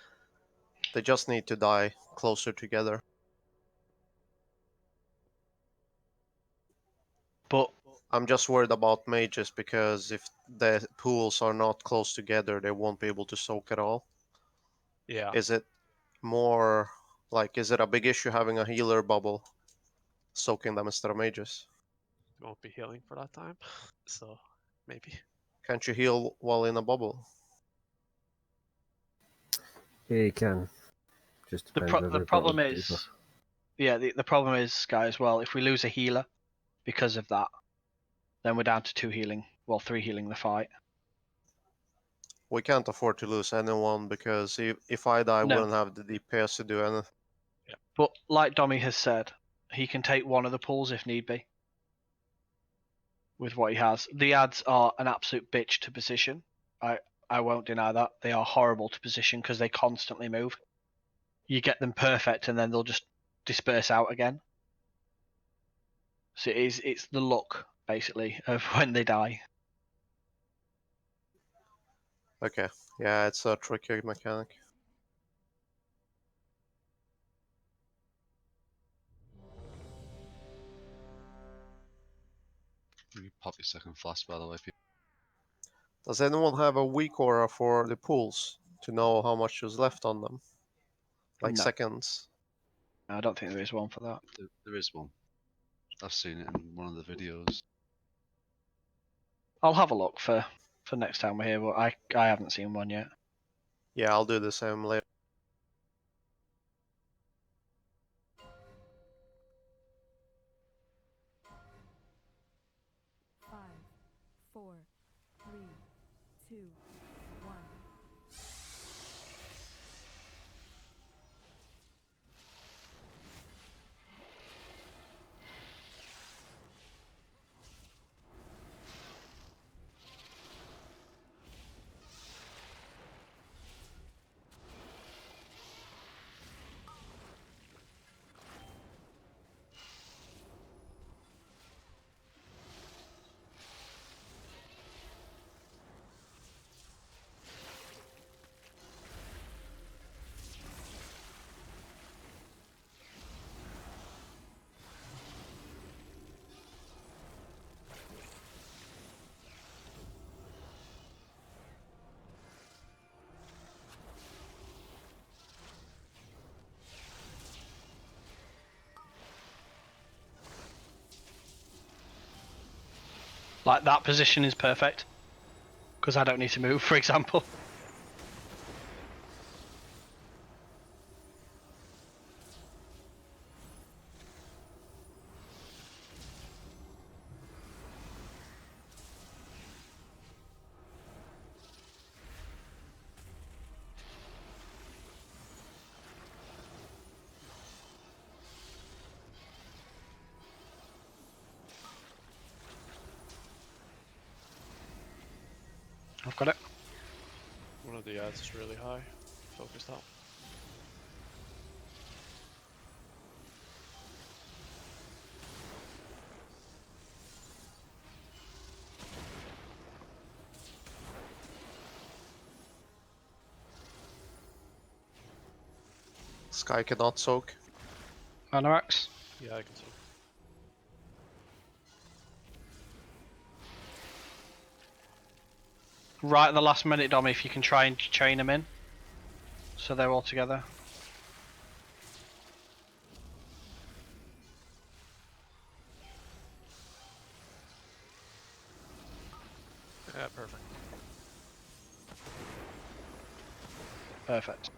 They just need to die closer together. But I'm just worried about mages because if the pools are not close together, they won't be able to soak at all. Yeah. Is it more like, is it a big issue having a healer bubble soaking them instead of mages? We won't be healing for that time, so maybe. Can't you heal while in a bubble? Yeah, you can. Just The depends whether the they've got problem a is, debuff. yeah, the problem is, Sky, as well. If we lose a healer because of that, then we're down to 2 healing, well, 3 healing the fight. We can't afford to lose anyone because if I die, I No. wouldn't have the DPS to do anything. But like Dommy has said, he can take one of the pulls if need be. With what he has, the ads are an absolute bitch to position. I won't deny that. They are horrible to position because they constantly move. You get them perfect and then they'll just disperse out again. So it's the luck basically of when they die. Okay, yeah, it's a tricky mechanic. You pop your second flask, by the way. Does anyone have a weak aura for the pools to know how much is left on them? Like No. seconds? I don't think there is one for that. There is one. I've seen it in one of the videos. I'll have a look for next time we're here, but I haven't seen one yet. Yeah, I'll do the same later. Five, four, three, two, one. Like that position is perfect. Because I don't need to move, for example. I've got it. One of the ads is really high. Focus that. Sky cannot soak. Anorax. Yeah, I can see. Right at the last minute, Dom, if you can try and chain them in. So they're all together. Yeah, perfect. Perfect.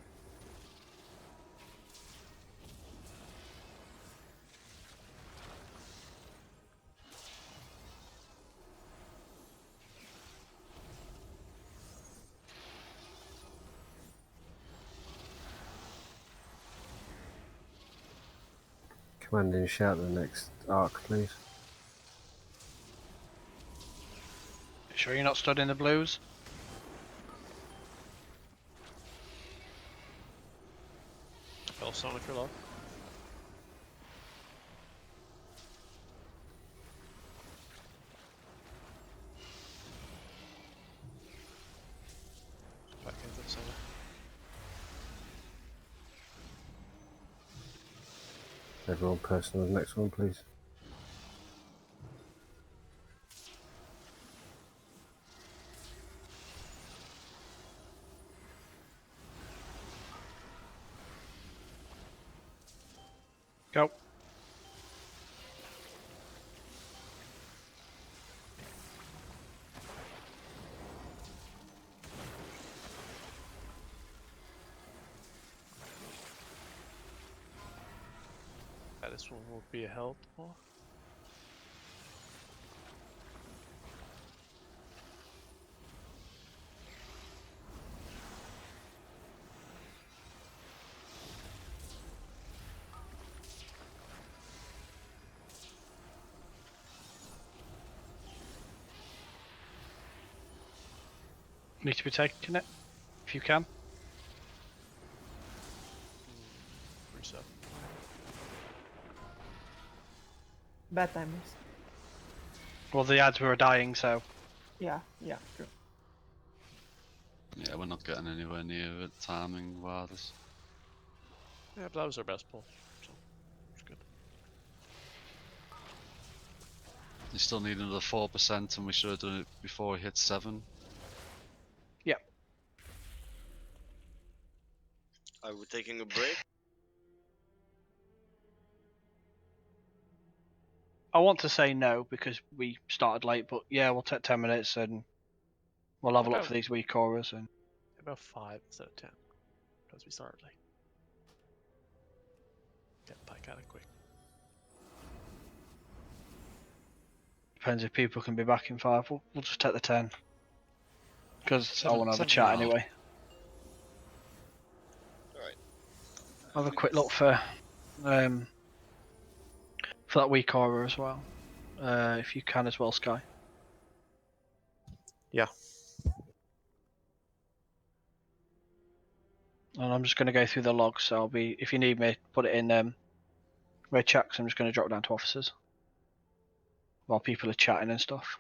Commanding shout the next arc, please. Sure you're not stood in the blues? Fell Sonic for love. Back into the center. Everyone personal the next one, please. Go. Yeah, this one will be a health ball. Need to be taking it, if you can. Reset. Bad timers. Well, the ads were dying, so. Yeah, true. Yeah, we're not getting anywhere near it timing wise. Yeah, but that was our best pull, so it's good. You still need another 4%, and we should have done it before we hit 7. Yep. Are we taking a break? I want to say no because we started late, but yeah, we'll take 10 minutes and we'll level up About- for these weak auras. And About 5 instead of 10, because we started late. Get back at it quick. depends if people can be back in 5. We'll just take the 10 because I Seven- want to have a 7 chat and a half. anyway. Alright. Have a quick look for that weak aura as well, if you can as well, Sky. Yeah. And I'm just going to go through the logs, so I'll be, if you need me, put it in red chat, 'cause I'm just going to drop down to officers while people are chatting and stuff.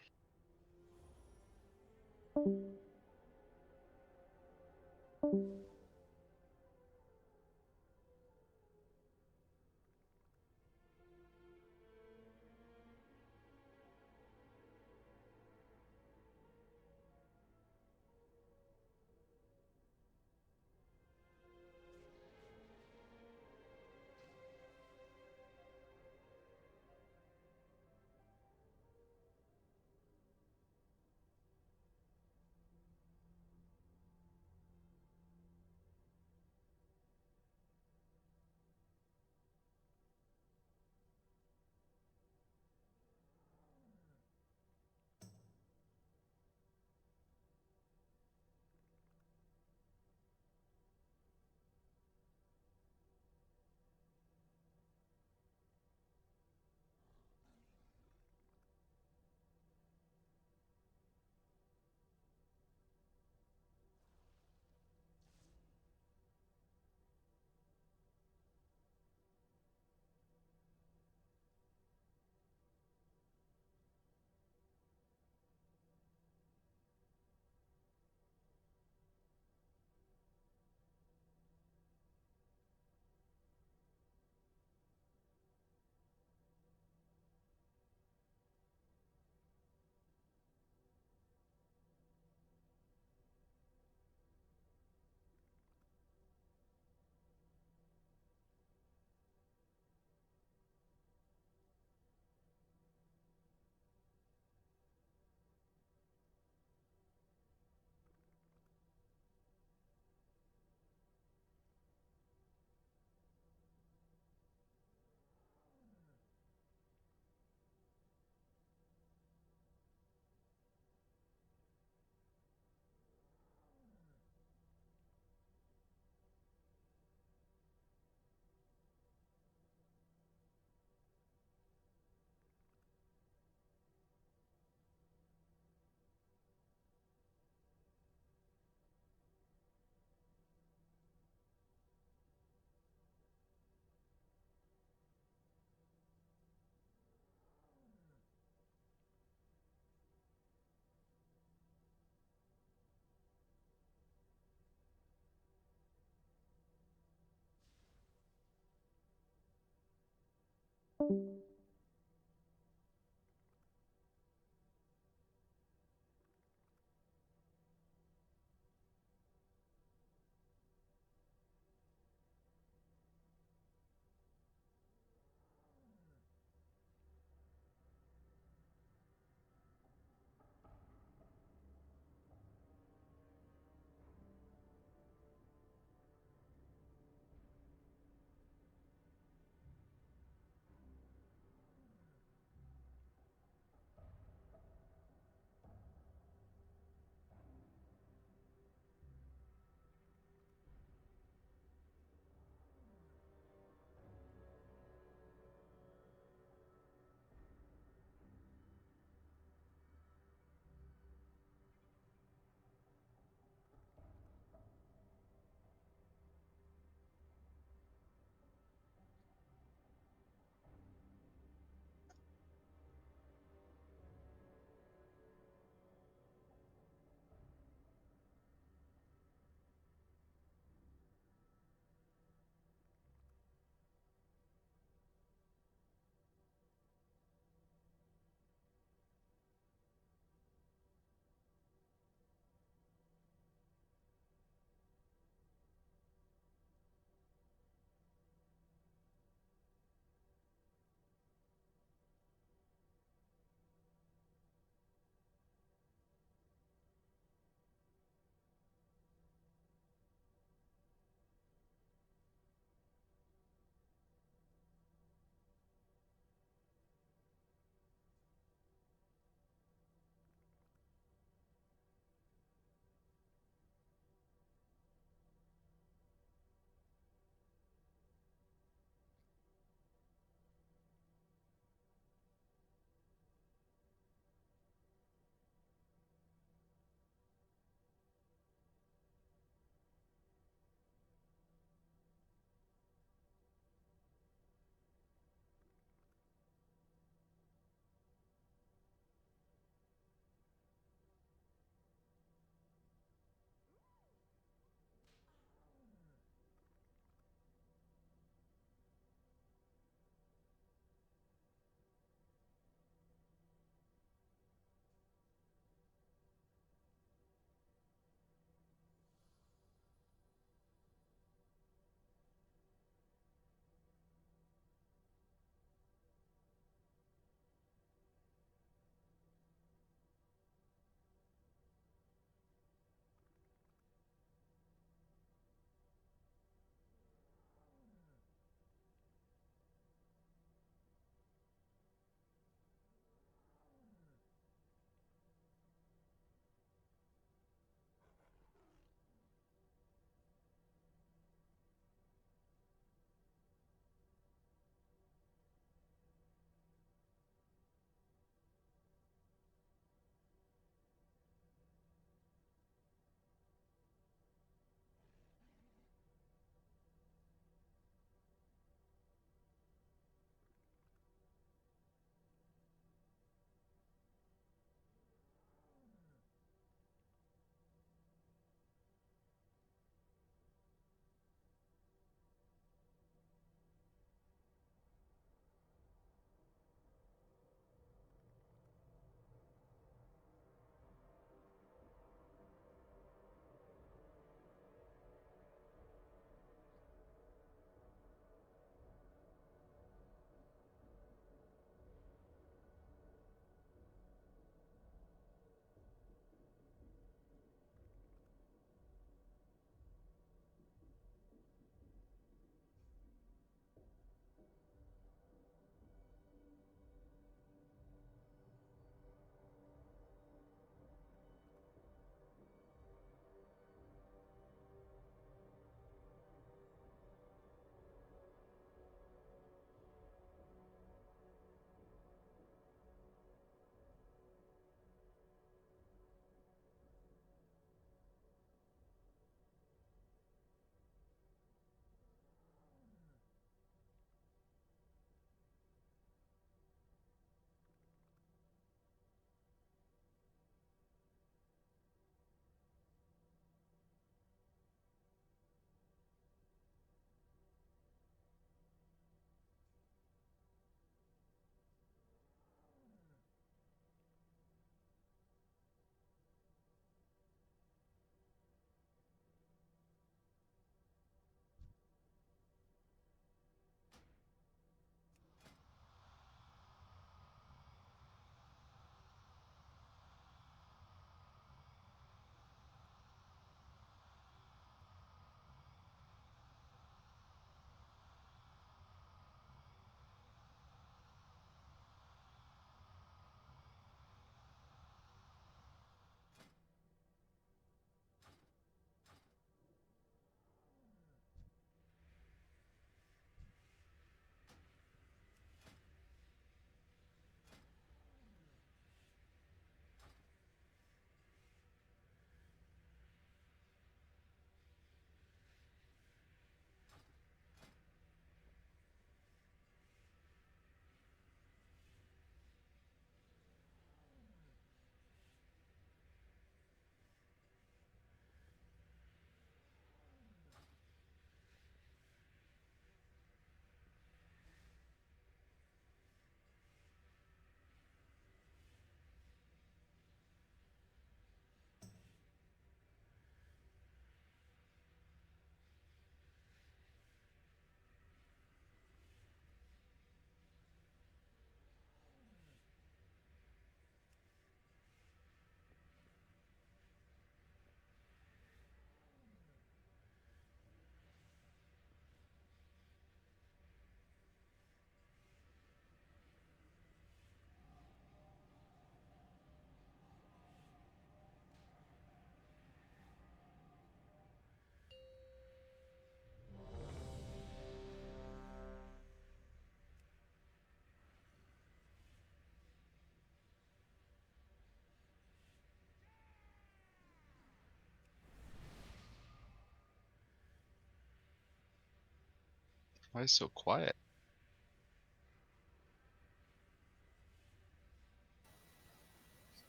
Why is it so quiet?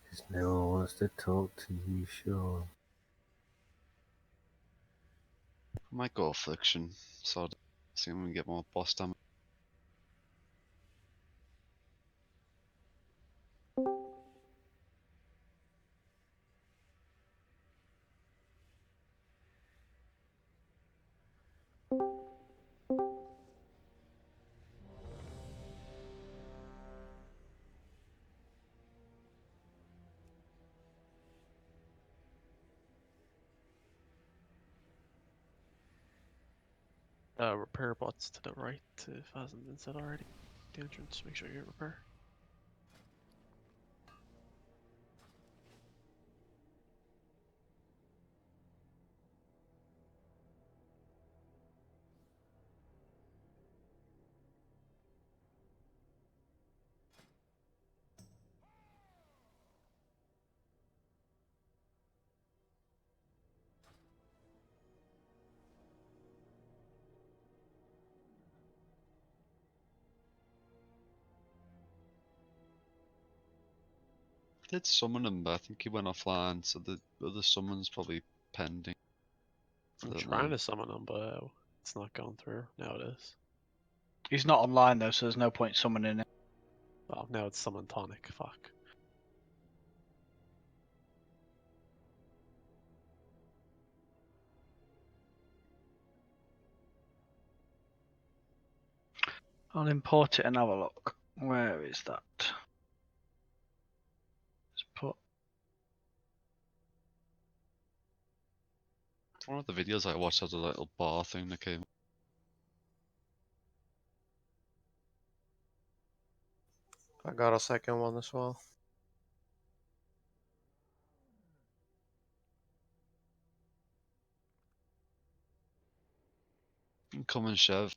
Because no one wants to talk to you, sure. I might go affliction, so see if we can get more boss damage. Repair bots to the right if it hasn't been said already. The entrance, make sure you repair. Did summon him, but I think he went offline, so the other summon's probably pending. I'm trying to summon him, but it's not going through. Now it is. He's not online though, so there's no point summoning him. Oh, now it's summon tonic. Fuck. I'll import it and have a look. Where is that? Let's put. One of the videos I watched had a little bar thing that came. I got a second one as well. Incoming Chev.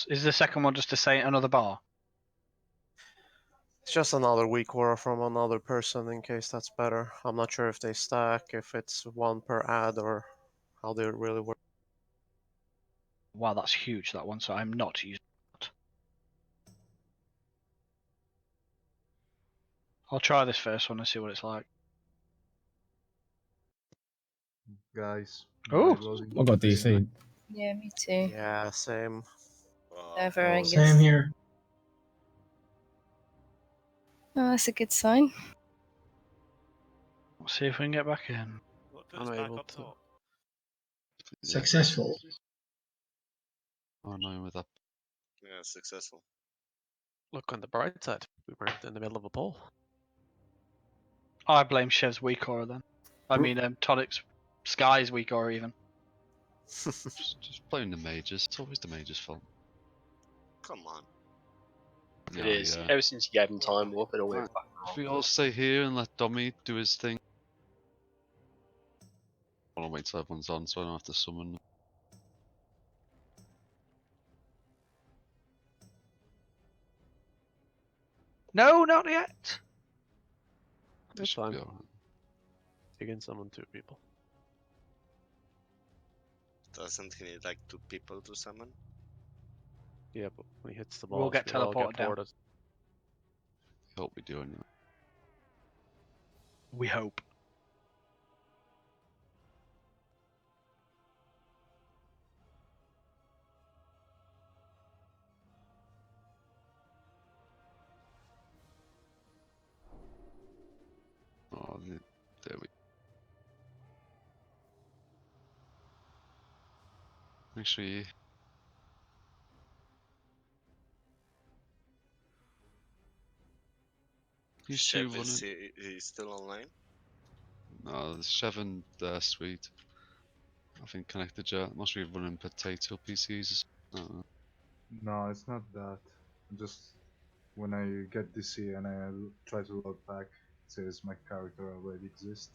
Is the second one just to say another bar? It's just another weak aura from another person in case that's better. I'm not sure if they stack, if it's one per ad, or how they really work. Wow, that's huge, that one, so I'm not using that. I'll try this first one and see what it's like. Guys. Oh! I got DC. Yeah, me too. Yeah, same. Never, I guess. Same here. Oh, that's a good sign. Let's see if we can get back in. Look I'm who's back able up to. top. Successful. Oh no, with that. Yeah, successful. Look on the bright side. We weren't in the middle of a poll. I blame Chev's weak aura then. I mean, Tonic's Sky's weak aura even. just blame the mages. It's always the mages' fault. Come on. It is. Ever since you gave him time warp, it always. If we all stay here and let Dommy do his thing. I want to wait till everyone's on so I don't have to summon them. No, not yet. It's fine. Right. You can summon 2 people. Doesn't he need like 2 people to summon? Yeah, but when he hits the ball, We'll get all teleported down. ported. Hope we do anyway. We hope. Oh, there we. Make sure you. These two Chev, is running. he's still online? No, there's Chev and Sweet. I think connected yet. Must be running potato PCs. I don't know. No, it's not that. Just when I get DC and I try to log back, it says my character already exists.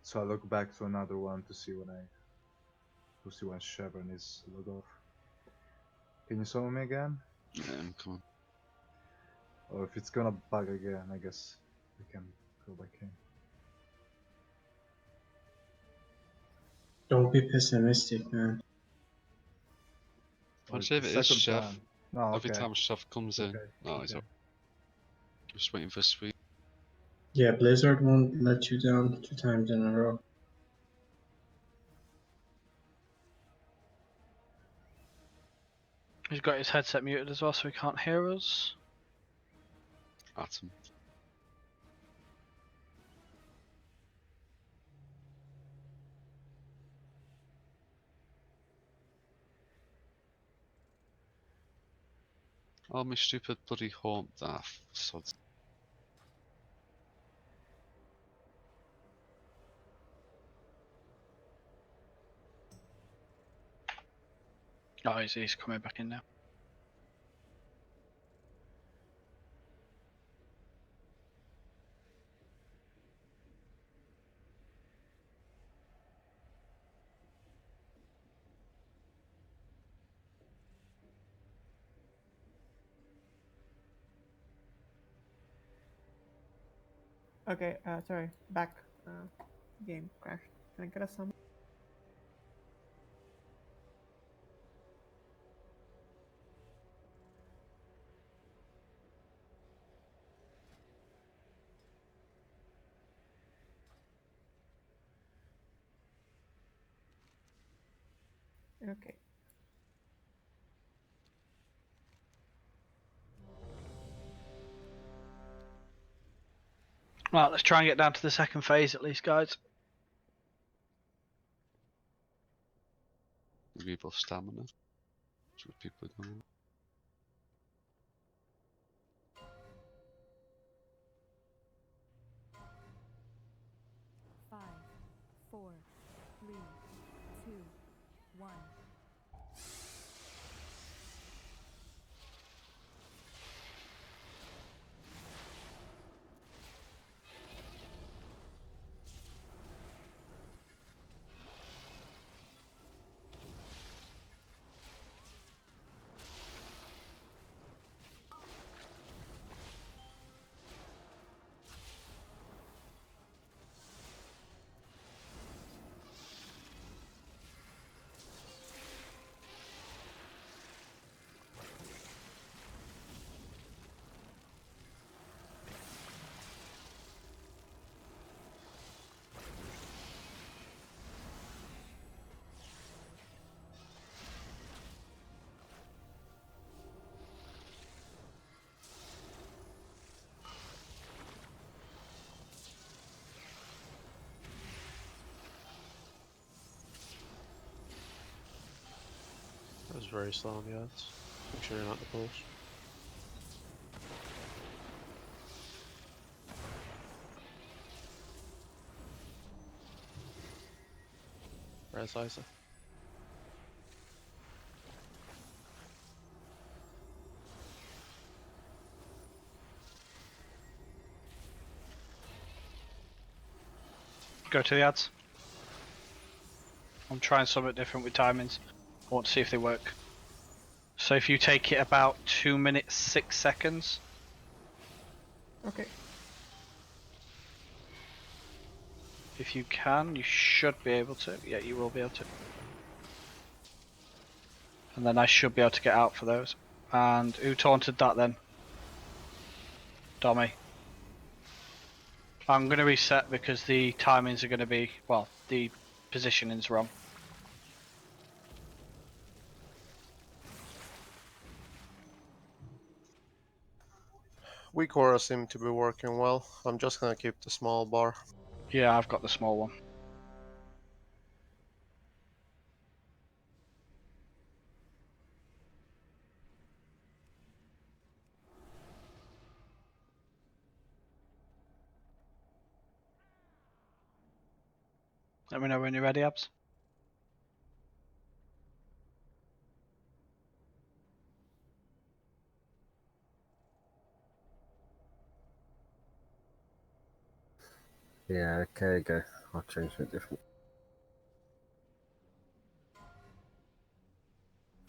So I log back to another one to see when Chevron is logged off. Can you summon me again? Yeah, come on. Or if it's gonna bug again, I guess we can go back in. Don't be pessimistic, man. What's it is, second Chef? plan. Oh, Every okay. time Chef comes in. Okay, Oh, he's okay. up. Just waiting for Sweet. Yeah, Blizzard won't let you down 2 times in a row. He's got his headset muted as well, so he can't hear us. Atom. Oh, my stupid bloody home. Ah, sods. Oh, he's coming back in now. Okay, sorry, back. Game crashed. Can I get a summon? Okay. Right, let's try and get down to the second phase at least, guys. Rebuff stamina. That's what people are doing. Five, four, three, two, one. That was very slow on the odds. Make sure you're not in the pulse. Res Isa. Go to the ads. I'm trying something different with timings. I want to see if they work. So if you take it about 2 minutes 6 seconds. Okay. If you can, you should be able to. Yeah, you will be able to. And then I should be able to get out for those. And who taunted that then? Dommy. I'm going to reset because the timings are going to be, well, the positioning's wrong. Weak aura seem to be working well. I'm just gonna keep the small bar. Yeah, I've got the small one. Let me know when you're ready, Abs. Yeah, okay, go. I'll change to a different.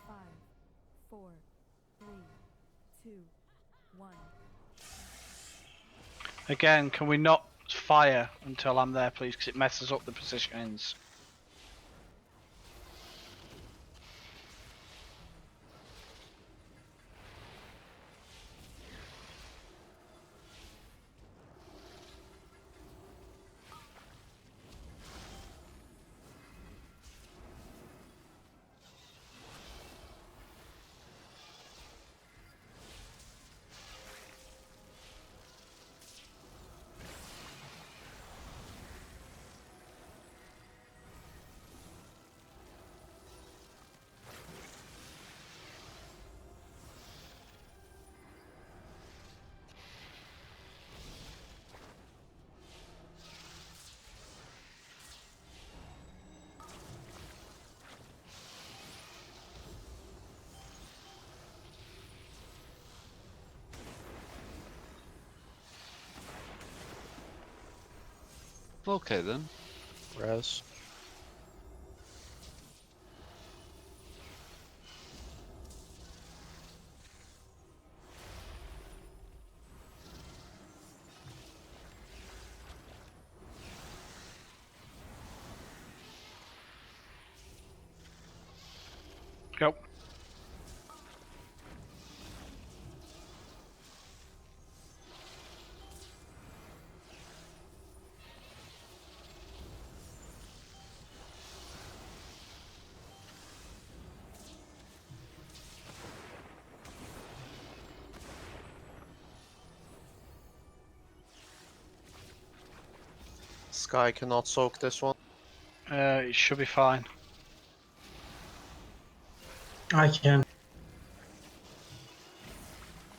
Five, four, three, two, one. Again, can we not fire until I'm there, please? Because it messes up the positionings. Okay then. Res. Go. Sky cannot soak this one. It should be fine. I can.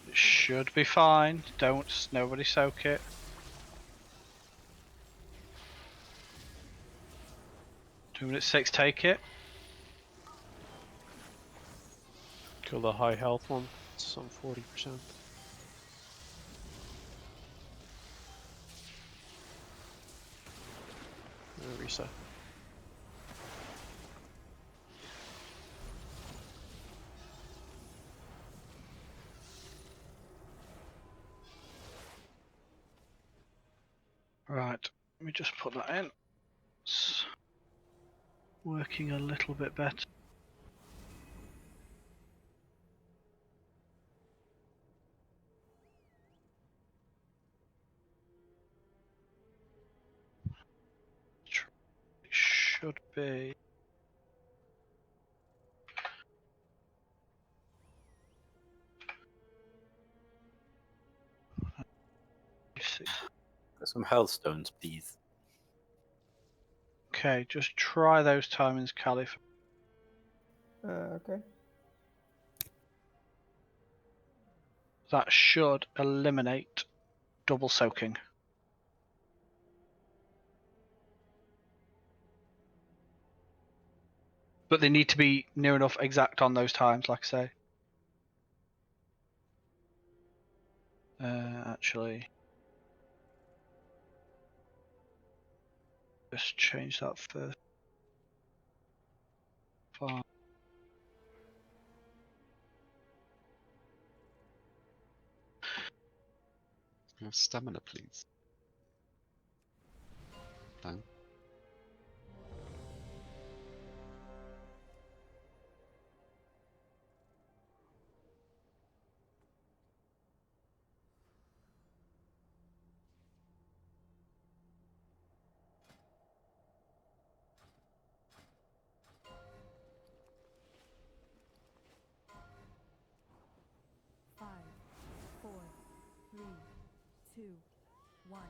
It should be fine. Don't nobody soak it. Two minutes 6, take it. Kill the high health one. It's on 40%. Reset. Right, let me just put that in. It's working a little bit better. It should be. Some health stones, please. Okay, just try those timings, Caliph. Okay. That should eliminate double soaking. But they need to be near enough exact on those times, like I say. Actually, just change that first. Fine. Stamina, please. Thanks. Five, four, three, two, one.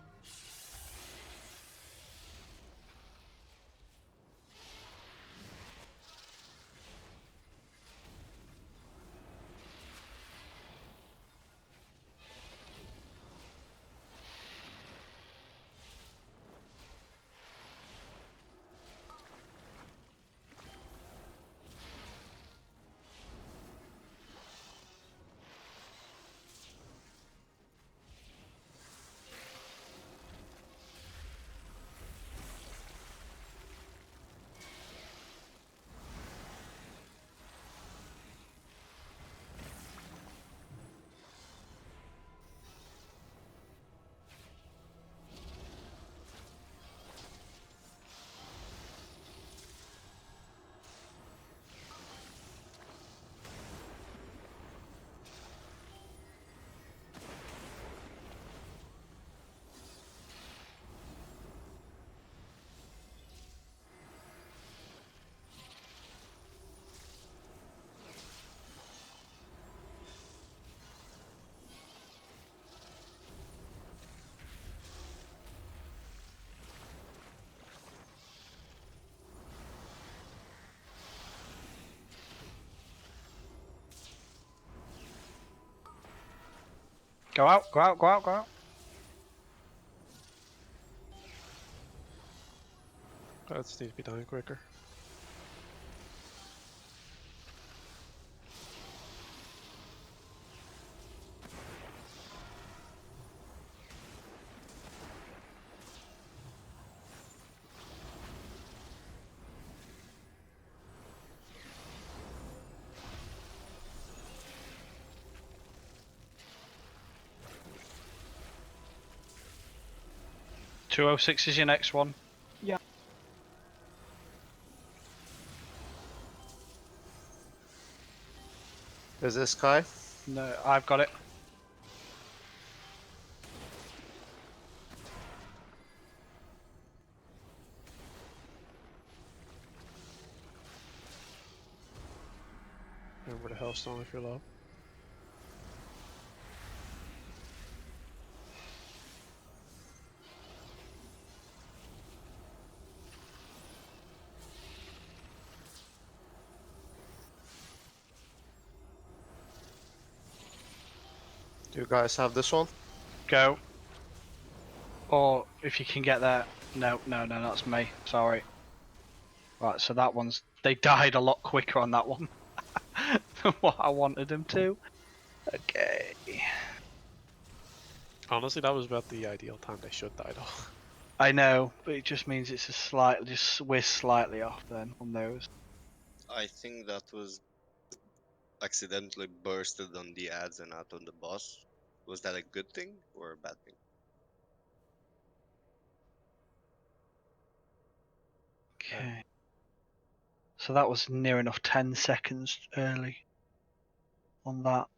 Go out, go out, go out, go out. That needs to be done quicker. 206 is your next one. Yeah. Is this Kai? No, I've got it. Remember the Hellstone if you're low. Do you guys have this one? Go. Or if you can get there. No, that's me. Sorry. Right, so that one's. They died a lot quicker on that one than what I wanted them to. Okay. Honestly, that was about the ideal time they should die though. I know, but it just means it's a slight. We're slightly off then on those. I think that was accidentally bursted on the ads and not on the boss. Was that a good thing or a bad thing? Okay. So that was near enough 10 seconds early on that.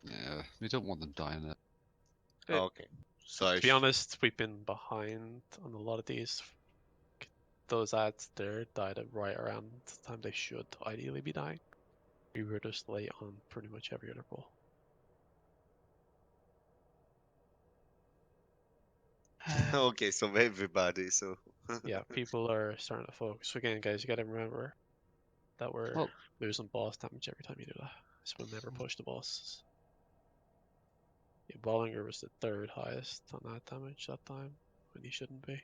Yeah, we don't want them dying it. Oh, okay. So To be honest, we've been behind on a lot of these. Those ads there died at right around the time they should ideally be dying. We were just late on pretty much every other pull. Okay, so everybody, so Yeah, people are starting to focus. Again, guys, you gotta remember that we're losing boss damage every time you do that. So we'll never push the bosses. Yeah, Bollinger was the third highest on that damage that time, when he shouldn't be.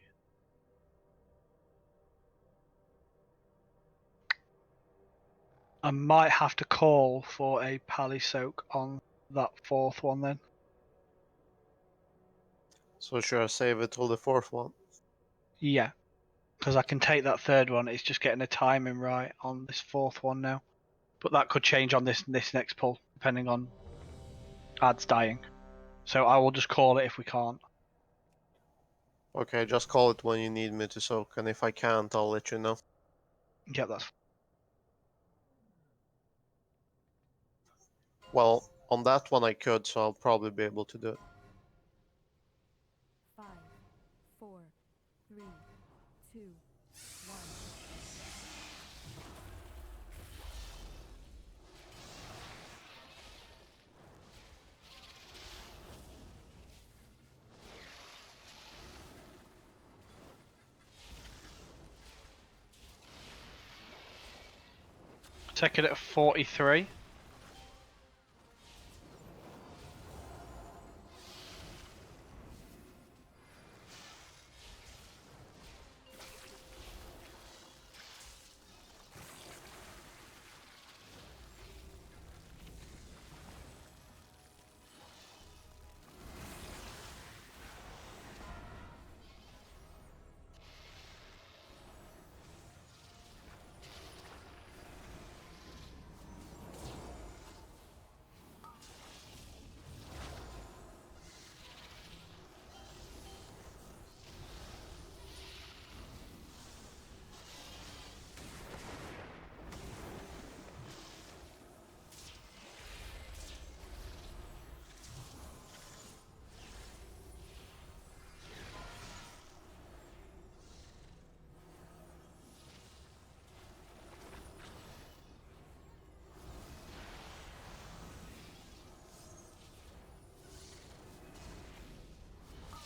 I might have to call for a pally soak on that fourth one then. So should I save it till the fourth one? Yeah, because I can take that third one. It's just getting the timing right on this fourth one now. But that could change on this next pull, depending on ads dying. So I will just call it if we can't. Okay, just call it when you need me to soak, and if I can't, I'll let you know. Yeah, that's. Well, on that one I could, so I'll probably be able to do it. 5, 4, 3, 2, 1. Take it at 43.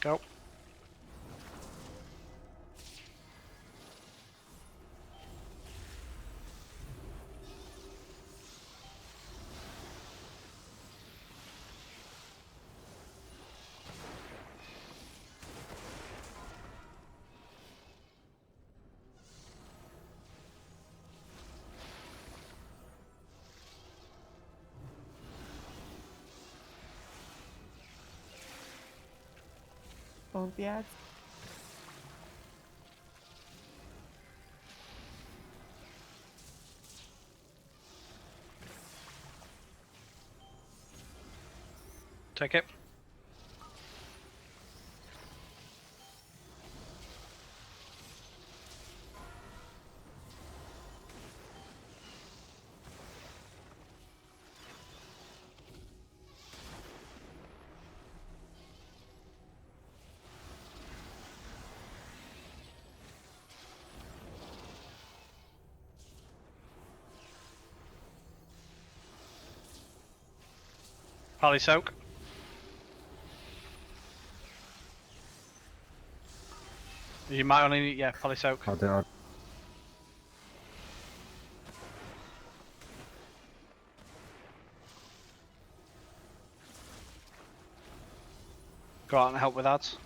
Go. Don't the ads. Take it. Pally soak. You might only need, yeah, Pally soak. I do. Go out and help with ads.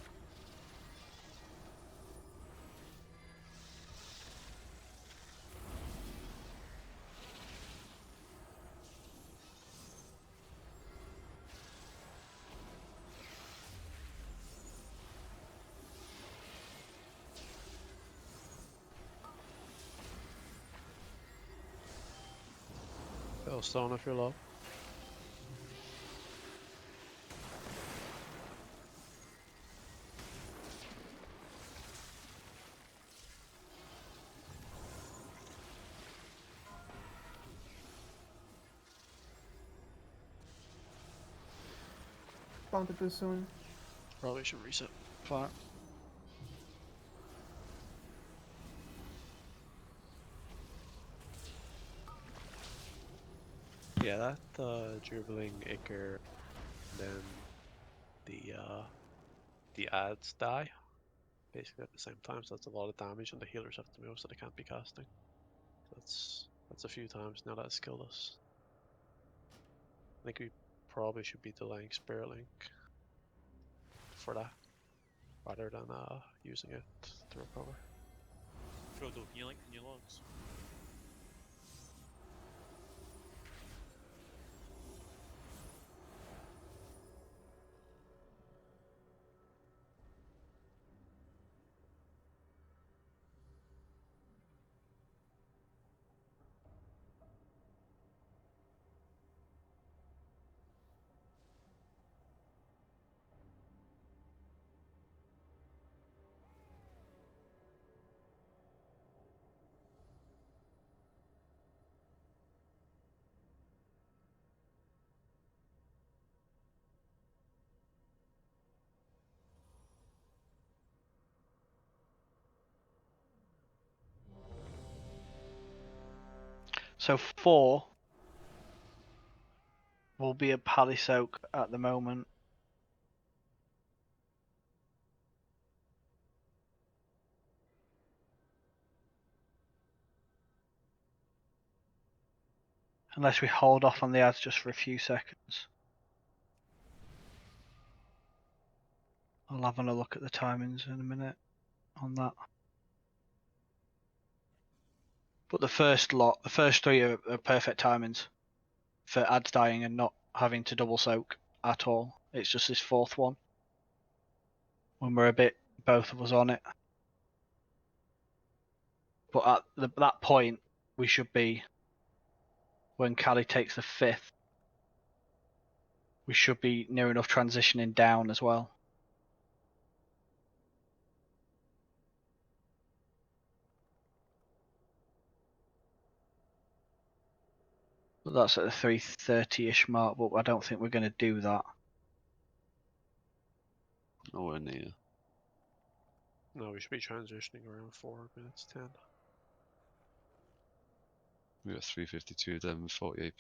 Bill Stone if you're low. Counted too soon. Probably should reset. Fine. Yeah, that dribbling Iker, then the ads die basically at the same time, so that's a lot of damage, and the healers have to move, so they can't be casting. That's a few times now that it's killed us. I think we probably should be delaying Spirit Link for that, rather than using it to recover. Frodo, can you link in your logs? So 4 will be a Pally soak at the moment. Unless we hold off on the ads just for a few seconds. I'll have a look at the timings in a minute on that. But the first 3 are perfect timings for ads dying and not having to double soak at all. It's just this 4th one when we're a bit, both of us on it. But at that point, we should be, when Callie takes the 5th, we should be near enough transitioning down as well. But that's at the 3:30ish mark, but I don't think we're going to do that. Nowhere near. No, we should be transitioning around 4 minutes 10. We got 352 then 48%.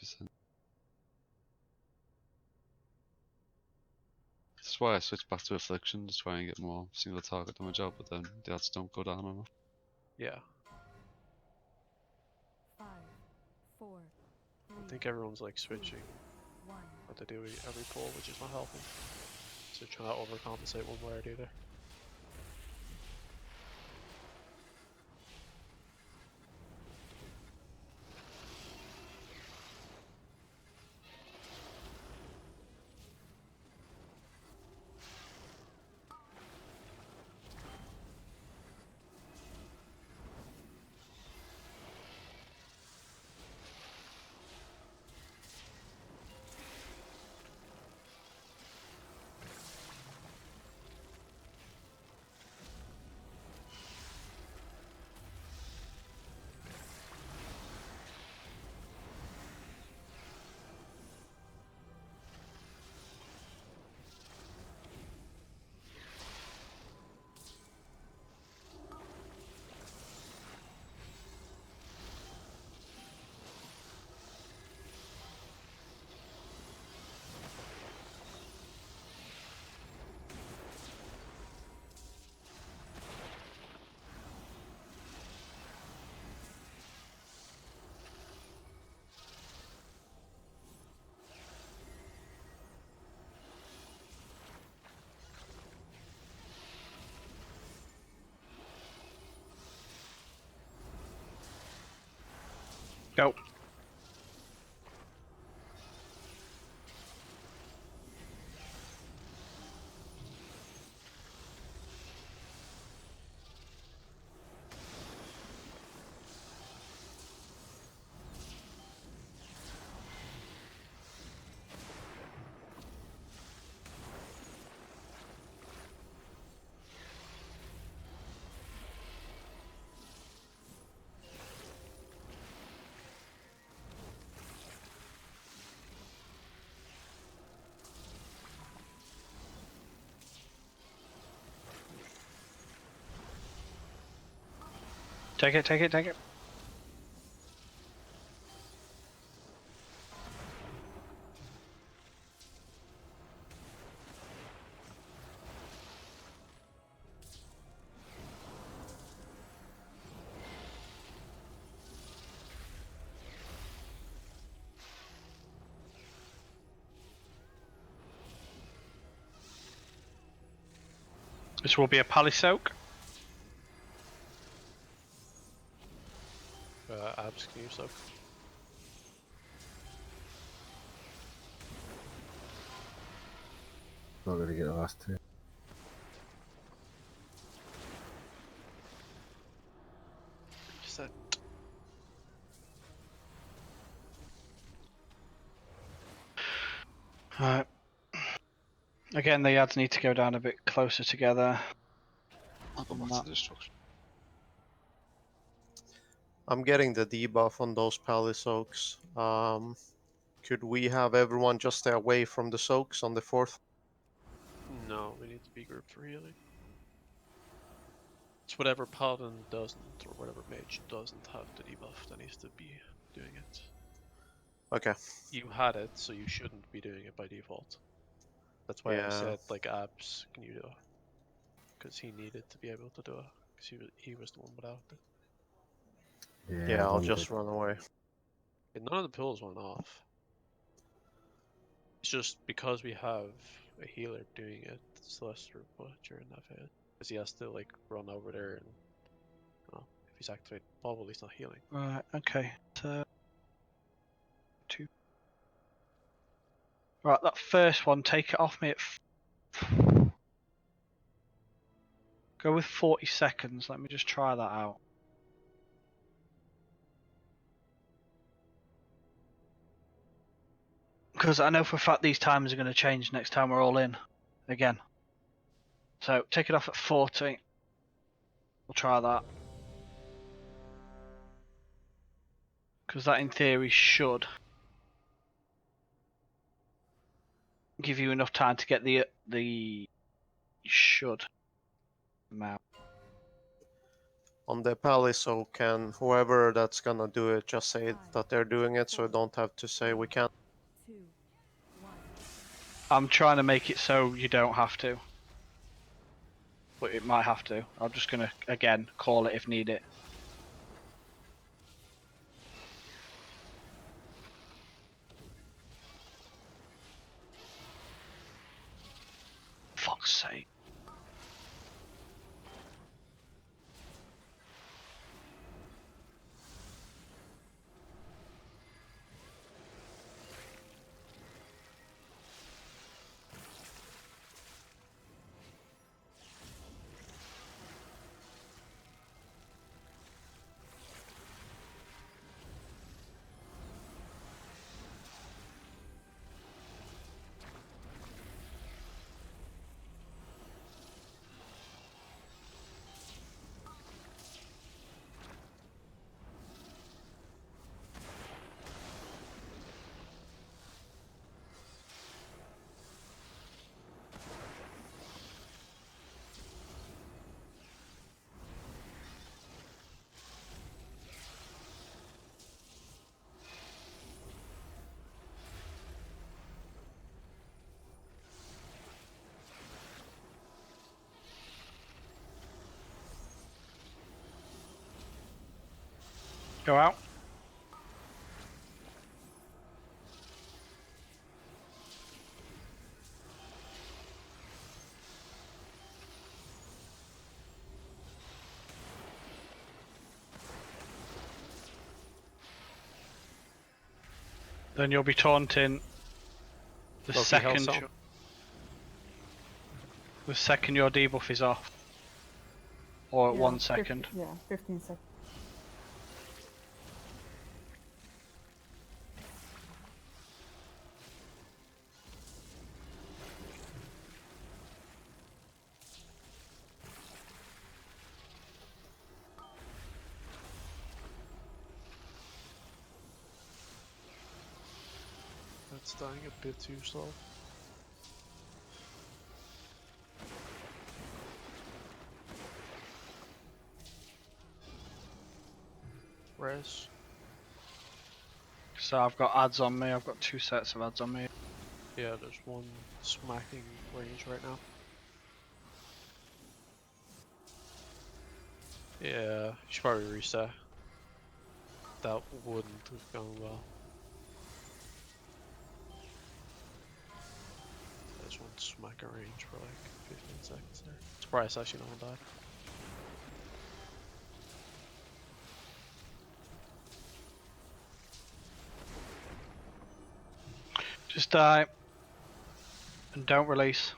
That's why I switched back to Affliction to try and get more single target damage out, but then the ads don't go down enough. Yeah. 5, 4, 3, I think everyone's like switching 1. what they do every pull, which is not helping. So trying to overcompensate one way or the other. Go. Take it, take it, take it. This will be a pally soak. Abs, can you soak? Not going to get the last two. Set. Alright. Again, the ads need to go down a bit closer together. I'll go back to destruction. I'm getting the debuff on those pally soaks. Could we have everyone just stay away from the soaks on the 4th? No, we need to be grouped for healing. It's whatever paladin doesn't, or whatever mage doesn't have the debuff that needs to be doing it. Okay. You had it, so you shouldn't be doing it by default. That's why I said, like, Abs, can you do it? Because he needed to be able to do it, because he was the one without it. Yeah, I'll just run away. And none of the pills went off. It's just because we have a healer doing it, it's less throughput during that phase. Because he has to, like, run over there and, well, if he's activated bubble, he's not healing. Right, okay. So, 2. Right, that first one, take it off me at... Go with 40 seconds, let me just try that out. Because I know for a fact these times are going to change next time we're all in again. So take it off at 40. We'll try that. Because that in theory should give you enough time to get the should amount. On the pally soak, can whoever that's gonna do it just say that they're doing it, so I don't have to say we can't? I'm trying to make it so you don't have to. But it might have to. I'm just going to, again, call it if need it. Fuck's sake. Go out. Then you'll be taunting the Loki second. Hellstorm. The second your debuff is off, or at Yeah, 1 second. Yeah, 15 seconds. That's dying a bit too slow. Res. So I've got ads on me. I've got 2 sets of ads on me. Yeah, there's one smacking range right now. Yeah, you should probably reset. That wouldn't have gone well. There's one smacker range for like 15 seconds there. Surprised actually no one died. Just die. And don't release.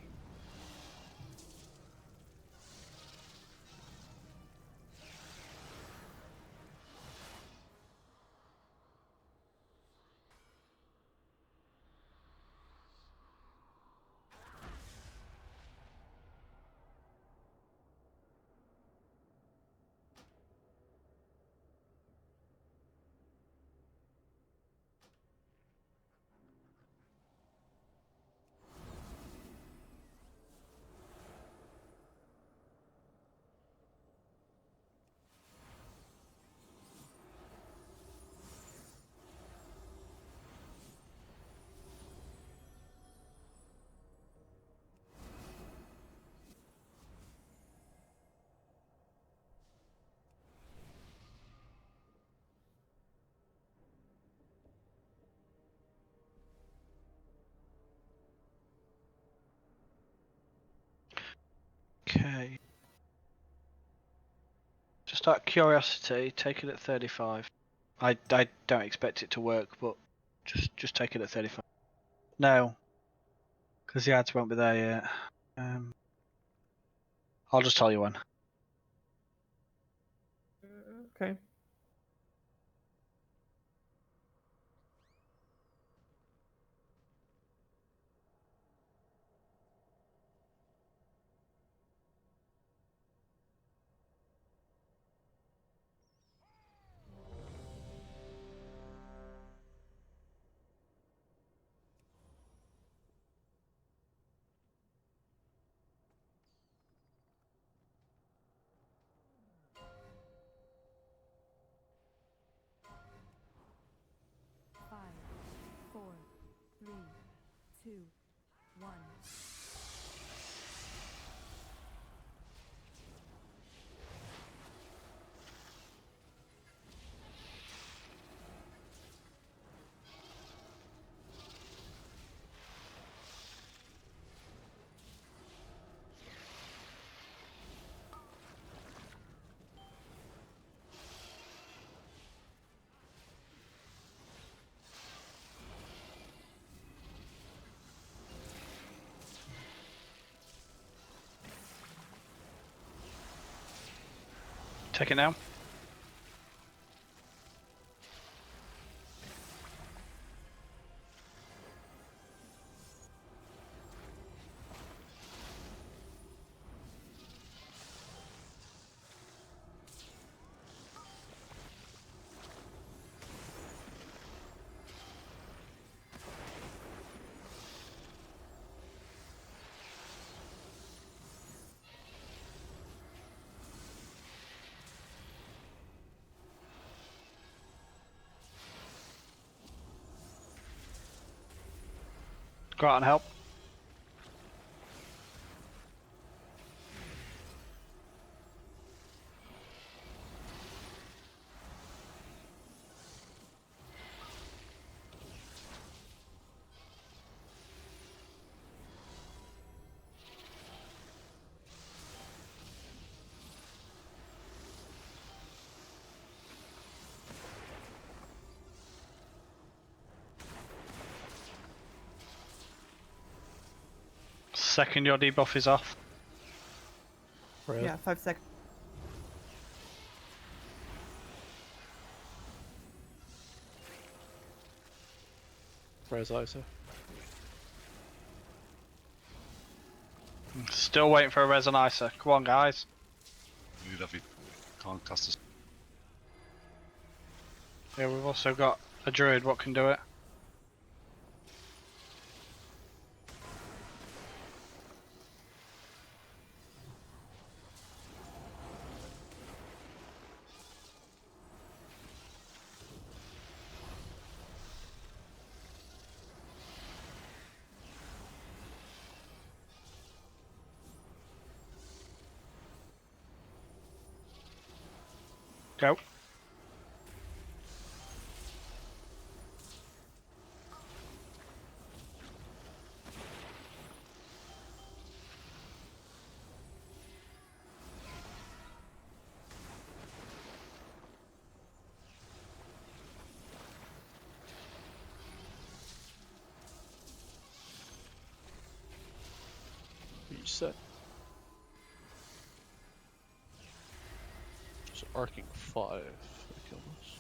Okay. Just out of curiosity, take it at 35. I don't expect it to work, but just take it at 35. No, because the ads won't be there yet. I'll just tell you when. Okay. Five, four, three, two, one. Take it now. Go out and help. second your debuff is off. Red. Yeah, 5 seconds. Res Isa. Still waiting for a Res and Isa. Come on, guys. You'd have you can't cast us. Yeah, we've also got a druid. What can do it? Go. Reset. So arcing 5. I kill this.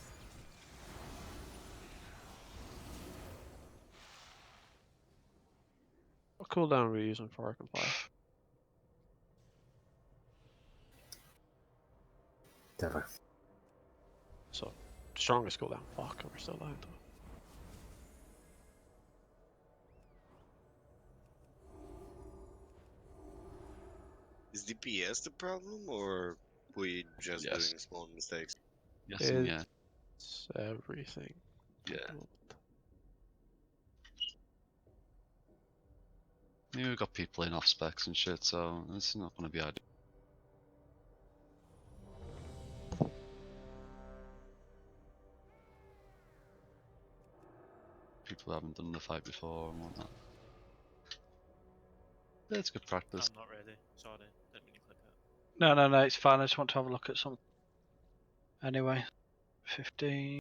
What cooldown are we using for arcing 5? Never. So strongest cooldown. Fuck, we're still lying though. Is DPS the problem, or we just Yes. doing small mistakes? Yes and yeah. It's everything. Yeah. Yeah, we've got people in off specs and shit, so it's not going to be ideal. People who haven't done the fight before and whatnot. Yeah, it's good practice. I'm not ready. Sorry, didn't mean to click that. No, it's fine. I just want to have a look at something. Anyway, 15.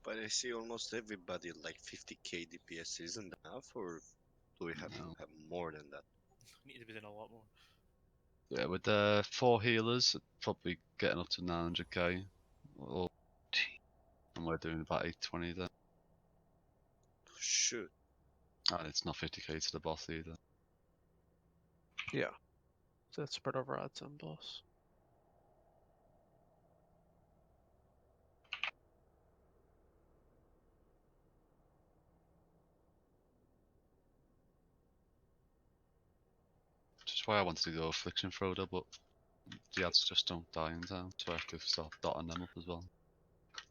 But I see almost everybody like 50k DPS. Isn't enough, or do we have to have more than that? We need to be doing a lot more. Yeah, with the 4 healers, probably getting up to 900k. And we're doing about 820 then. Shoot. And it's not 50k to the boss either. Yeah. So that's spread over odds and boss. Which is why I wanted to go Affliction Frodo, but the ads just don't die in time, so I have to start dotting them up as well.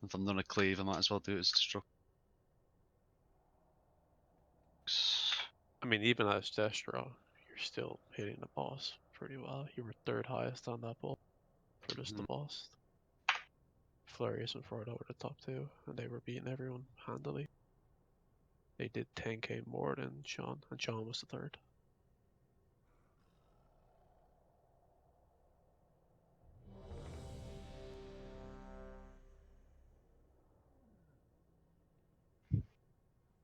If I'm gonna cleave, I might as well do it as destruct. I mean, even as Destro, you're still hitting the boss pretty well. You were 3rd highest on that ball for just the boss. Flurious and Frodo were the top 2, and they were beating everyone handily. They did 10k more than Sean, and Sean was the 3rd.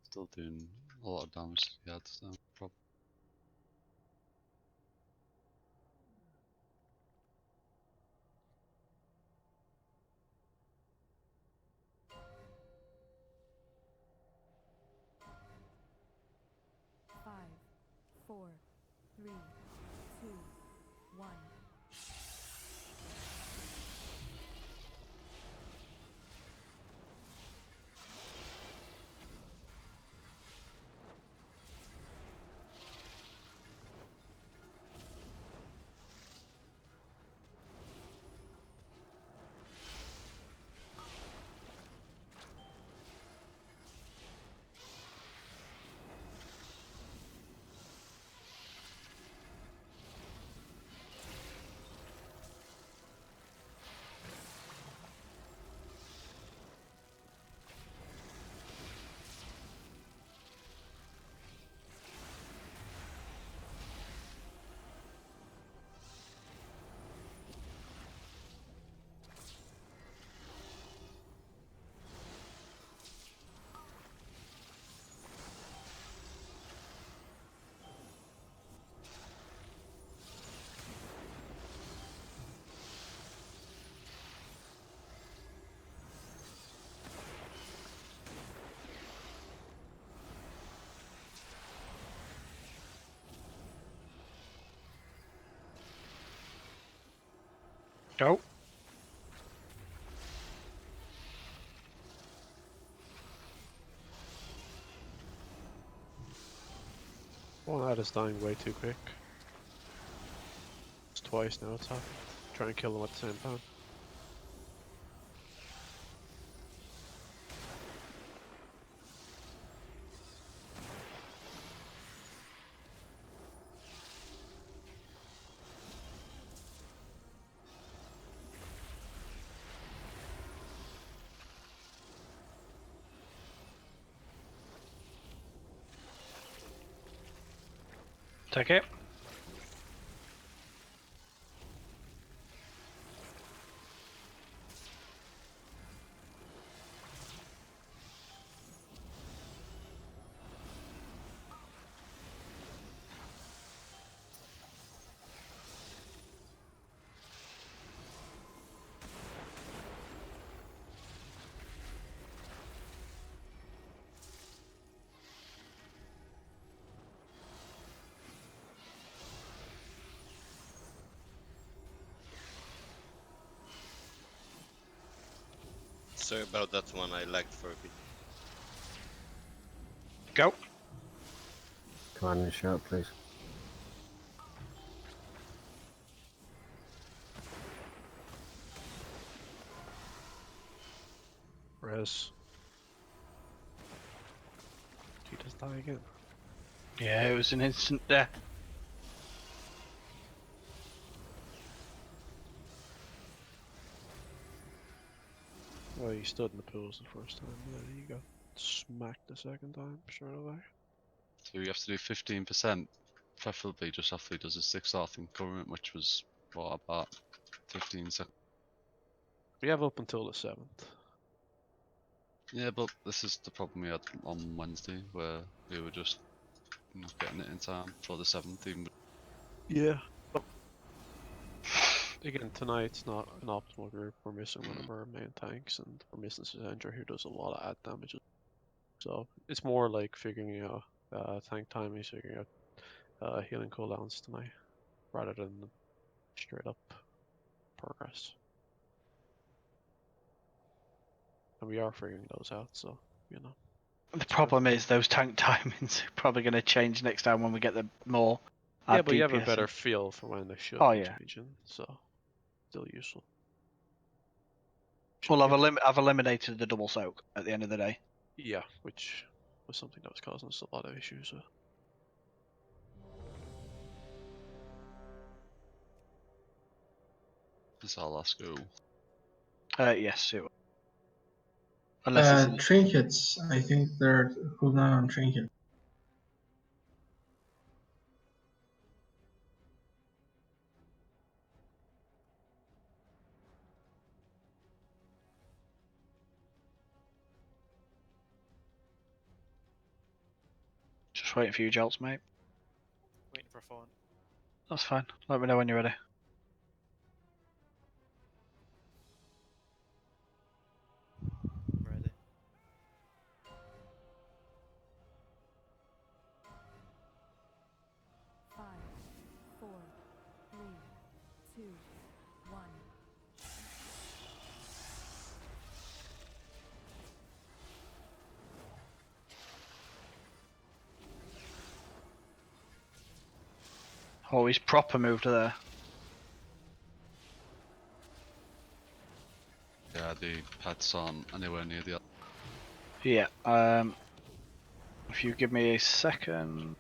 Still doing a lot of damage to the ads though, probably. Five, four, three, two, one. Go. One ad is dying way too quick. It's twice now it's happened. Trying to kill them at the same time. Take it. Sorry about that one, I lagged for a bit. Go. Command and shout, please. Res. He just die again. Yeah, it was an instant death. Well, you stood in the pools the first time, and then you got smacked the second time, straight away. So you have to do 15%, preferably just after he does his 6th starting current, which was, what, about 15 seconds. We have up until the 7th. Yeah, but this is the problem we had on Wednesday, where we were just not getting it in time for the 7th. Even. Yeah. Again, tonight's not an optimal group. We're missing one of our main tanks, and we're missing Sandra, who does a lot of ad damages. So it's more like figuring out tank timings, figuring out healing cooldowns tonight, rather than straight up progress. And we are figuring those out, so you know. The problem is those tank timings are probably going to change next time when we get the more. Yeah, but you have a DPS better in. feel for when they should Oh, be yeah. changing, so still useful. Well, I've eliminated the double soak at the end of the day. Yeah, which was something that was causing us a lot of issues with. This is our last go. Yes, it will. Unless it's Trinkets. I think they're cooldown on trinket. just waiting for you, Jolts, mate. Waiting for a phone. That's fine. Let me know when you're ready. I'm ready. Five, four, three, two, one. Oh, he's proper moved there. Yeah, the pads aren't anywhere near the other. Yeah. If you give me a second.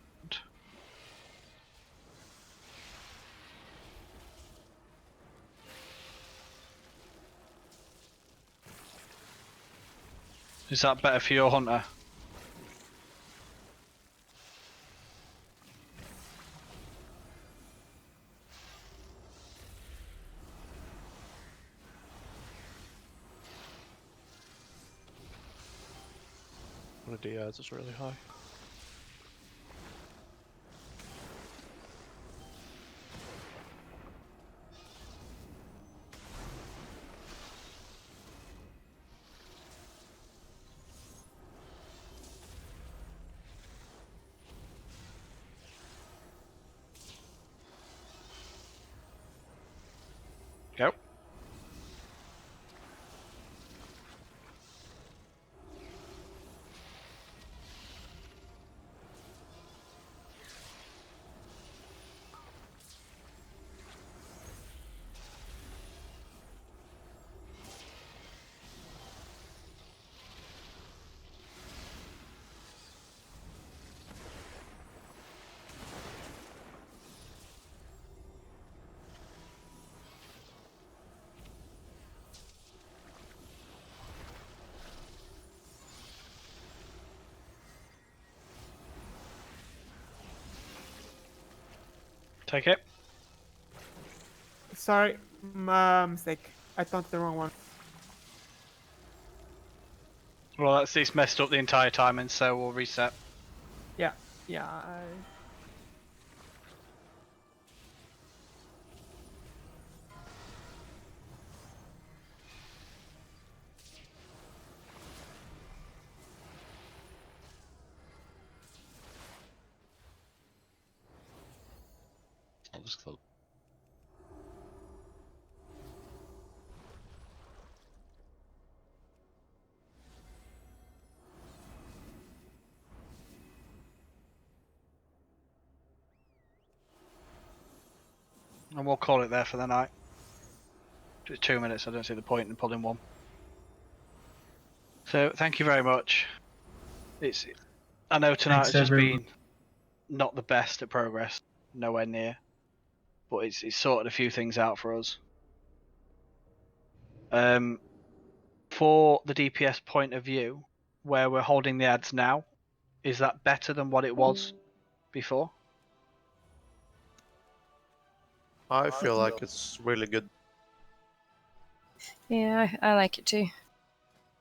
Is that better for your hunter? One of the ads is really high. Go. Take it. Sorry, mistake. I taunted the wrong one. Well, it's messed up the entire time, and so we'll reset. Yeah. I'll just close. And we'll call it there for the night. Just 2 minutes, I don't see the point in pulling one. So, thank you very much. I know tonight Thanks, has just everyone. been not the best at progress, nowhere near. But it's sorted a few things out for us. For the DPS point of view, where we're holding the ads now, is that better than what it was before? I feel like it's really good. Yeah, I like it too.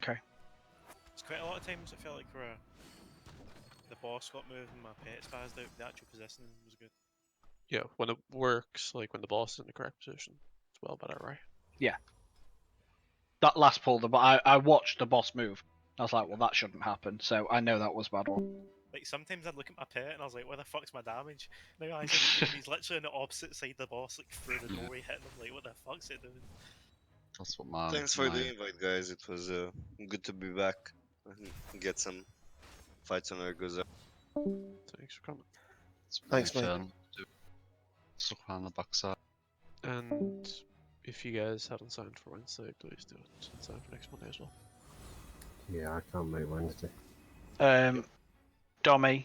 Okay. It's quite a lot of times I felt like the boss got moved and my pet spazzed out. The actual positioning was good. Yeah, when it works, like when the boss is in the correct position, it's well better, right? Yeah. That last pull, but I watched the boss move. I was like, well, that shouldn't happen. So I know that was a bad one. Like sometimes I'd look at my pet and I was like, where the fuck's my damage? Now I see he's literally on the opposite side of the boss, like through the doorway hitting him. Like, what the fuck's it doing? That's what my. Thanks for the invite, guys. It was good to be back and get some fights on our goes up. Thanks for coming. Thanks, mate. Stuck around the backside. And if you guys haven't signed for Wednesday, please do it. And sign for next Monday as well. Yeah, I can't make Wednesday. Dommy,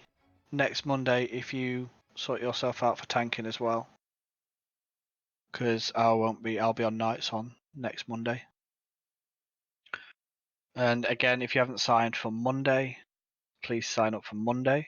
next Monday, if you sort yourself out for tanking as well, because I'll be on nights on next Monday. And again, if you haven't signed for Monday, please sign up for Monday.